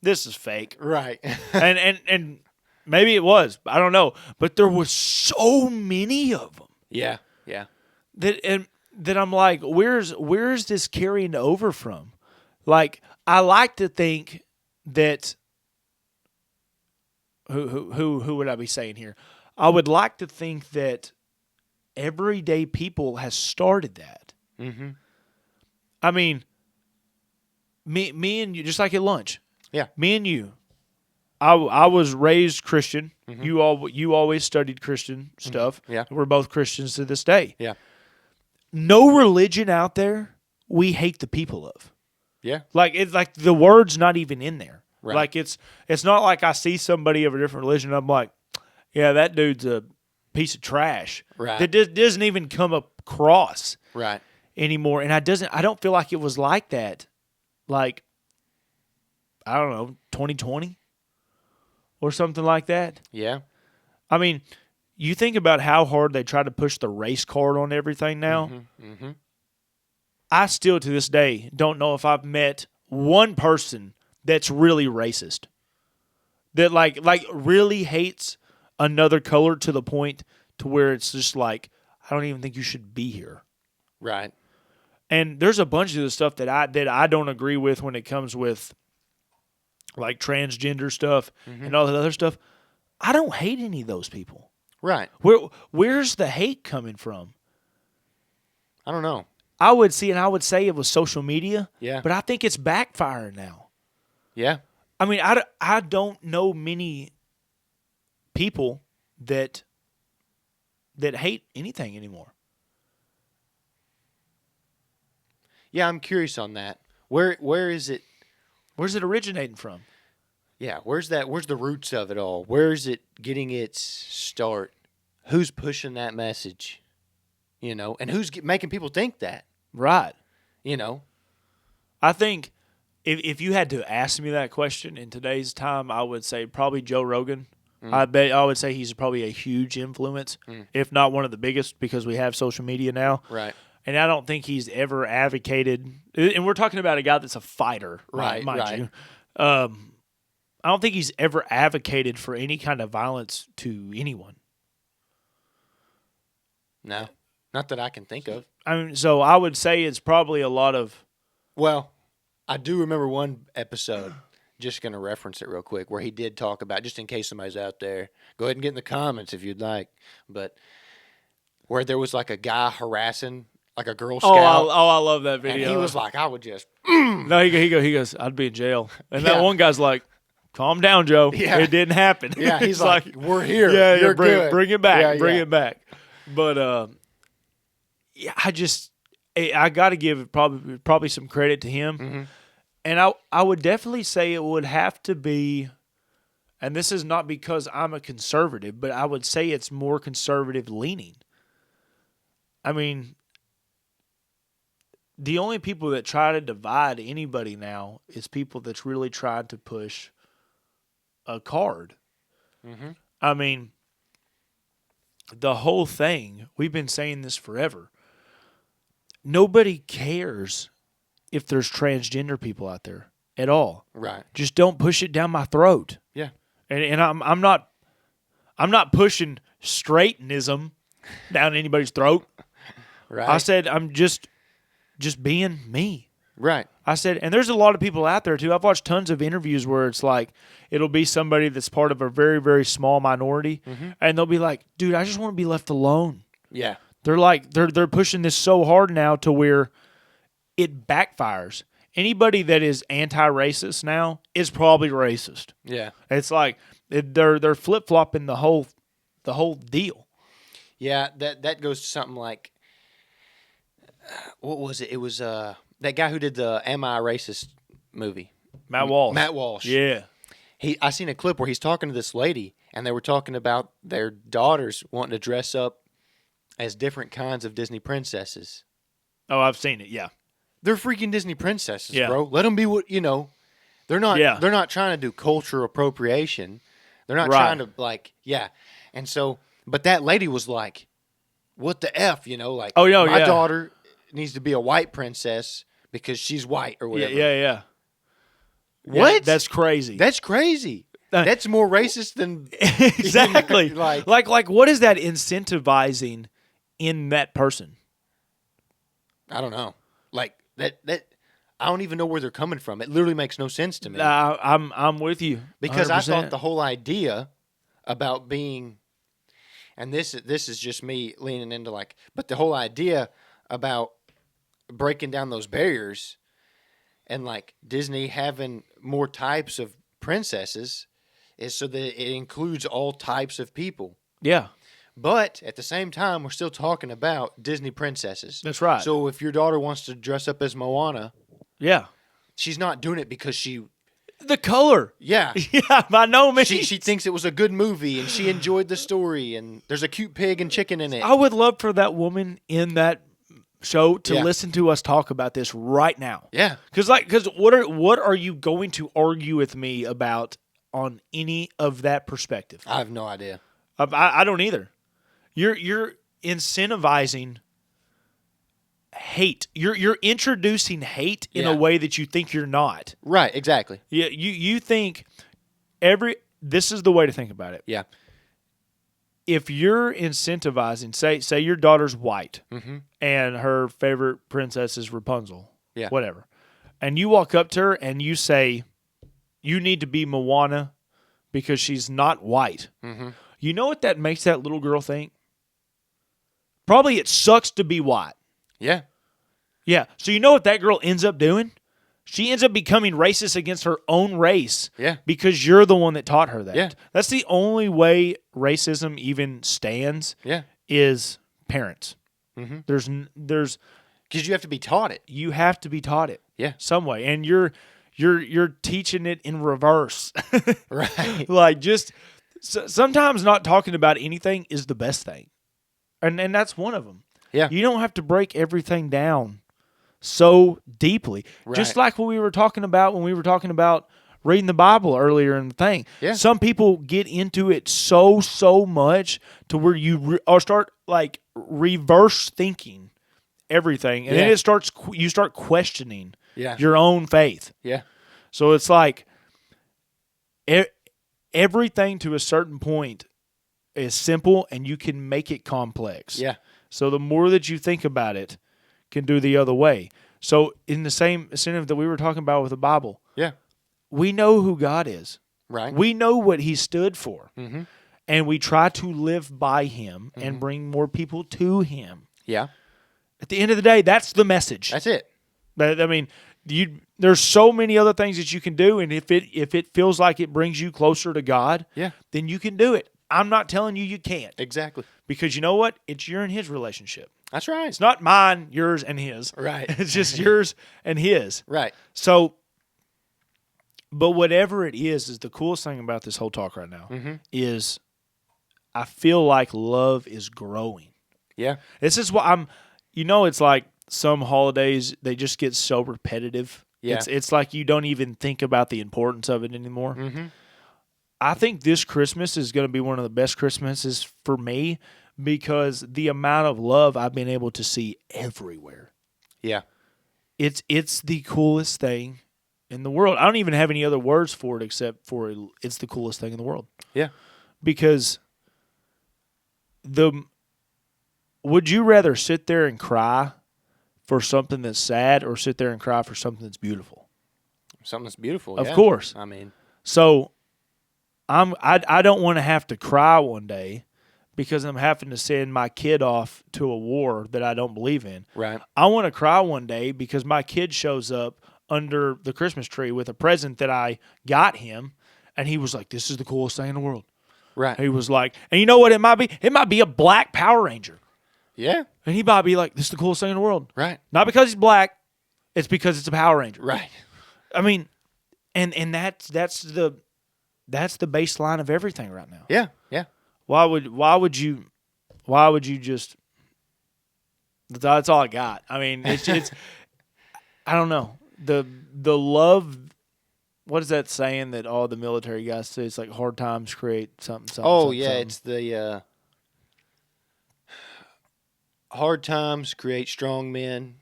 this is fake. Right. and maybe it was. I don't know. But there was so many of them. Yeah. Yeah. That I'm like, where's this carrying over from? I like to think that who would I be saying here? I would like to think that everyday people has started that. Mm-hmm. I mean, me and you, just like at lunch. Yeah. Me and you. I was raised Christian. Mm-hmm. You always studied Christian stuff. Mm-hmm. Yeah. We're both Christians to this day. Yeah. No religion out there we hate the people of. Yeah. It's like the word's not even in there. Right. It's not like I see somebody of a different religion and I'm like, yeah, that dude's a piece of trash. Right. That doesn't even come across right anymore. And I don't feel like it was like that. I don't know, 2020 or something like that. Yeah. I mean, you think about how hard they try to push the race card on everything now. Mm-hmm. Mm-hmm. I still, to this day, don't know if I've met one person that's really racist. That really hates another color to the point to where it's just I don't even think you should be here. Right. And there's a bunch of the stuff that I don't agree with when it comes with transgender stuff and all that other stuff. I don't hate any of those people. Right. Where's the hate coming from? I don't know. I would say it was social media. Yeah. But I think it's backfiring now. Yeah. I mean, I don't know many people that hate anything anymore. Yeah, I'm curious on that. Where is it? Where's it originating from? Yeah, where's the roots of it all? Where is it getting its start? Who's pushing that message? And who's making people think that? Right. I think if you had to ask me that question in today's time, I would say probably Joe Rogan. I would say he's probably a huge influence, if not one of the biggest, because we have social media now. Right. And I don't think he's ever advocated, and we're talking about a guy that's a fighter, mind you. I don't think he's ever advocated for any kind of violence to anyone. No, not that I can think of. So I would say it's probably a lot of... Well, I do remember one episode, just going to reference it real quick, where he did talk about, just in case somebody's out there, go ahead and get in the comments if you'd like, but where there was like a guy harassing like a Girl Scout. I love that video. And he was like, I would just... No, he goes, I'd be in jail. And that one guy's like, calm down, Joe. Yeah. It didn't happen. Yeah, he's like, we're here. Yeah, You're good. Bring it back. Bring it back. But I got to give probably some credit to him. Mm-hmm. And I would definitely say it would have to be, and this is not because I'm a conservative, but I would say it's more conservative leaning. I mean, the only people that try to divide anybody now is people that's really tried to push a card. Mm-hmm. I mean, the whole thing, we've been saying this forever. Nobody cares if there's transgender people out there at all. Right. Just don't push it down my throat. Yeah. And I'm not pushing straightenism down anybody's throat. Right. I said I'm just being me. Right. I said, and there's a lot of people out there too. I've watched tons of interviews where it's like it'll be somebody that's part of a very, very small minority, and they'll be like, "Dude, I just want to be left alone." Yeah. They're like they're pushing this so hard now to where it backfires. Anybody that is anti-racist now is probably racist. Yeah. It's like they're flip-flopping the whole deal. Yeah, that goes to something like, what was it? It was that guy who did the Am I Racist movie. Matt Walsh. Matt Walsh. Yeah. I seen a clip where he's talking to this lady, and they were talking about their daughters wanting to dress up as different kinds of Disney princesses. Oh, I've seen it. Yeah. They're freaking Disney princesses, bro. Let them be what, they're not They're not trying to do cultural appropriation. They're not trying to And so, but that lady was like, what the F, like, my daughter needs to be a white princess because she's white or whatever. Yeah. What? Yeah, that's crazy. That's crazy. That's more racist than exactly. Like what is that incentivizing in that person? I don't know. Like that I don't even know where they're coming from. It literally makes no sense to me. I'm with you. 100%. Because I thought the whole idea about being, and this is just me leaning into but the whole idea about breaking down those barriers and Disney having more types of princesses is so that it includes all types of people. Yeah. But at the same time, we're still talking about Disney princesses. That's right. So if your daughter wants to dress up as Moana, she's not doing it because the color. Yeah. Yeah, by no means. She thinks it was a good movie and she enjoyed the story and there's a cute pig and chicken in it. I would love for that woman in that show to listen to us talk about this right now. Yeah. Because what are you going to argue with me about on any of that perspective? I have no idea. I don't either. You're incentivizing hate. You're introducing hate in a way that you think you're not. Right, exactly. Yeah, you think this is the way to think about it. Yeah. If you're incentivizing, say your daughter's white and her favorite princess is Rapunzel, whatever, and you walk up to her and you say, you need to be Moana because she's not white. Mm-hmm. You know what that makes that little girl think? Probably it sucks to be white. Yeah. Yeah. So you know what that girl ends up doing? She ends up becoming racist against her own race. Yeah. Because you're the one that taught her that. Yeah. That's the only way racism even stands. Yeah. Is parents. Mm-hmm. There's Because you have to be taught it. You have to be taught it. Yeah. Some way. And you're teaching it in reverse. Right. Like just sometimes not talking about anything is the best thing. And that's one of them. Yeah. You don't have to break everything down so deeply. Right. Just like what we were talking about when we were talking about reading the Bible earlier in the thing. Yeah. Some people get into it so much to where you or start like reverse thinking everything, and then you start questioning your own faith. Yeah. So it's like everything to a certain point is simple, and you can make it complex. Yeah. So the more that you think about it, can do the other way. So in the same incentive that we were talking about with the Bible, we know who God is. Right. We know what He stood for, Mm-hmm. and we try to live by Him and bring more people to Him. Yeah. At the end of the day, that's the message. That's it. I mean, there's so many other things that you can do, and if it feels like it brings you closer to God, then you can do it. I'm not telling you can't. Exactly. Because you know what? It's your and His relationship. That's right. It's not mine, yours, and His. Right. It's just yours and His. Right. So, but whatever it is the coolest thing about this whole talk right now is I feel like love is growing. Yeah. This is what it's like some holidays, they just get so repetitive. Yeah. It's like you don't even think about the importance of it anymore. Mm-hmm. I think this Christmas is going to be one of the best Christmases for me because the amount of love I've been able to see everywhere. Yeah. It's the coolest thing in the world. I don't even have any other words for it except for it's the coolest thing in the world. Yeah. Because would you rather sit there and cry for something that's sad or sit there and cry for something that's beautiful? Something that's beautiful. Of course. I mean, so I don't want to have to cry one day because I'm having to send my kid off to a war that I don't believe in. right. I want to cry one day because my kid shows up under the Christmas tree with a present that I got him, and he was like, "This is the coolest thing in the world." Right. He was like, and you know what it might be? It might be a black Power Ranger. Yeah. And he might be like, "This is the coolest thing in the world." Right. Not because he's black, it's because it's a Power Ranger. Right. I mean, and that's the baseline of everything right now. Yeah. Yeah. Why would you just? That's all I got. I mean, it's I don't know the love. What is that saying that all the military guys say? It's like hard times create something. Oh something, yeah, something. it's the hard times create strong men.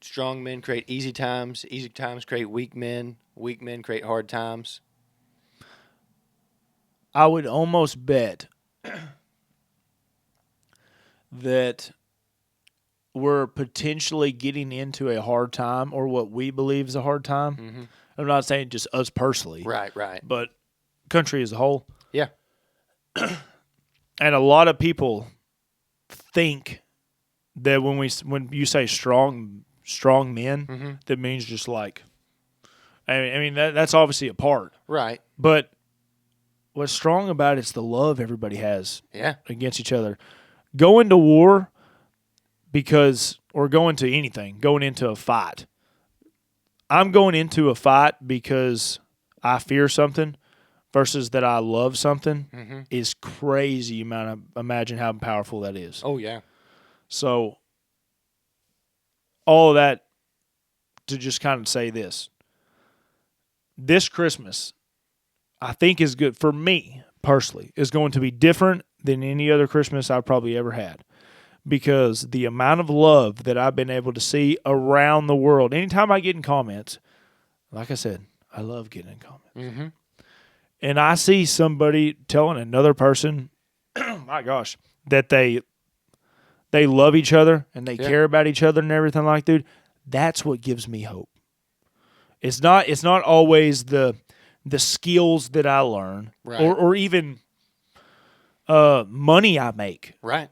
Strong men create easy times. Easy times create weak men. Weak men create hard times. I would almost bet that we're potentially getting into a hard time or what we believe is a hard time. Mm-hmm. I'm not saying just us personally. Right. Right. But country as a whole. Yeah. And a lot of people think that when you say strong men, that means just like, I mean that's obviously a part. Right. But what's strong about it's the love everybody has against each other. Going to war or going to anything, going into a fight. I'm going into a fight because I fear something versus that I love something is crazy imagine how powerful that is. Oh, yeah. So all of that to just kind of say this. This Christmas, I think is good for me personally, is going to be different than any other Christmas I've probably ever had. Because the amount of love that I've been able to see around the world, anytime I get in comments, like I said, I love getting in comments. Mm-hmm. And I see somebody telling another person, my gosh, that they love each other and they care about each other and everything like, dude, that's what gives me hope. It's not always the skills that I learn or even money I make. Right.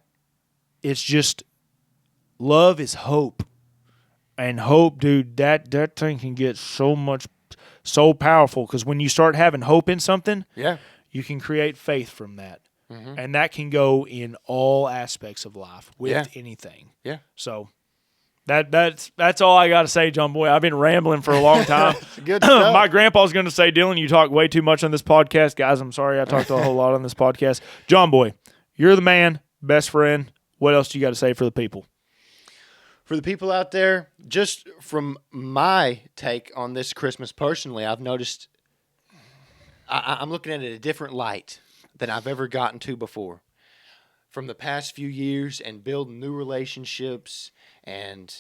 It's just love is hope. And hope, dude, that thing can get so powerful because when you start having hope in something, you can create faith from that. Mm-hmm. And that can go in all aspects of life with anything. Yeah. So That's all I got to say, John Boy. I've been rambling for a long time. Good stuff. My grandpa's going to say, Dylan, you talk way too much on this podcast. Guys, I'm sorry I talked a whole lot on this podcast. John Boy, you're the man, best friend. What else do you got to say for the people? For the people out there, just from my take on this Christmas personally, I've noticed I'm looking at it a different light than I've ever gotten to before. From the past few years and building new relationships and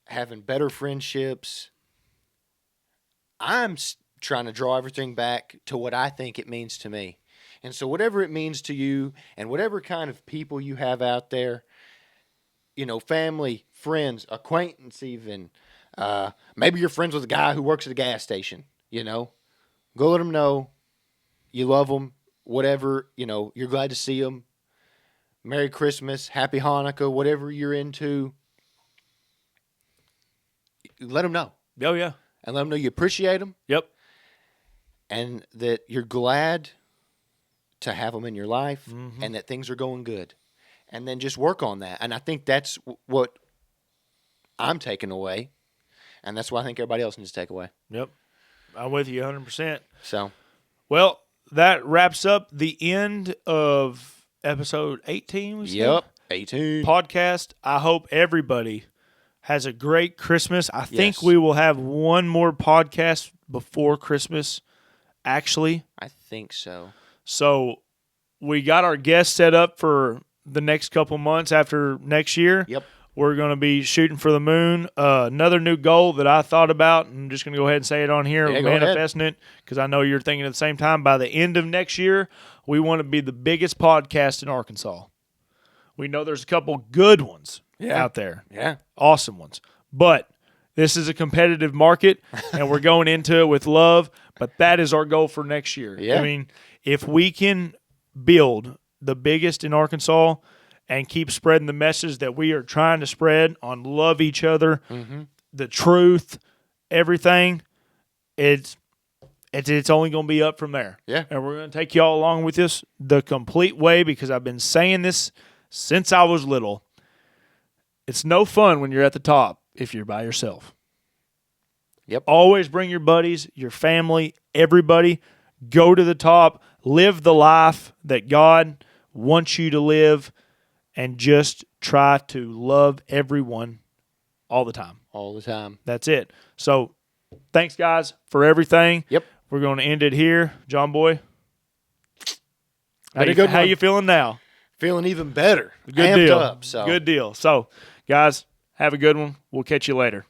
having better friendships, I'm trying to draw everything back to what I think it means to me. And so whatever it means to you and whatever kind of people you have out there, you know, family, friends, acquaintance even, maybe you're friends with a guy who works at a gas station, you know, go let them know you love them, whatever, you know, you're glad to see them. Merry Christmas, Happy Hanukkah, whatever you're into. Let them know. Oh, yeah. And let them know you appreciate them. Yep. And that you're glad to have them in your life and that things are going good. And then just work on that. And I think that's what I'm taking away. And that's what I think everybody else needs to take away. Yep. I'm with you 100%. So, well, that wraps up the end of episode 18. Yep, 18. Podcast. I hope everybody has a great Christmas. I think Yes. we will have one more podcast before Christmas, actually. I think so. So we got our guests set up for the next couple months after next year. Yep. We're going to be shooting for the moon. Another new goal that I thought about, I'm just going to go ahead and say it on here, Yeah, go manifesting it, because I know you're thinking at the same time. By the end of next year, we want to be the biggest podcast in Arkansas. We know there's a couple good ones out there. Yeah. Awesome ones. But this is a competitive market, and we're going into it with love, but that is our goal for next year. Yeah. I mean, if we can build the biggest in Arkansas and keep spreading the message that we are trying to spread on love each other, the truth, everything, it's only going to be up from there. Yeah. And we're going to take y'all along with us the complete way, because I've been saying this since I was little. It's no fun when you're at the top if you're by yourself. Yep. Always bring your buddies, your family, everybody. Go to the top. Live the life that God wants you to live. And just try to love everyone all the time. All the time. That's it. So, thanks, guys, for everything. Yep. We're going to end it here. John Boy, Had a good how one. you feeling now? Feeling even better. Good Amped deal. up. So. Good deal. So, guys, have a good one. We'll catch you later.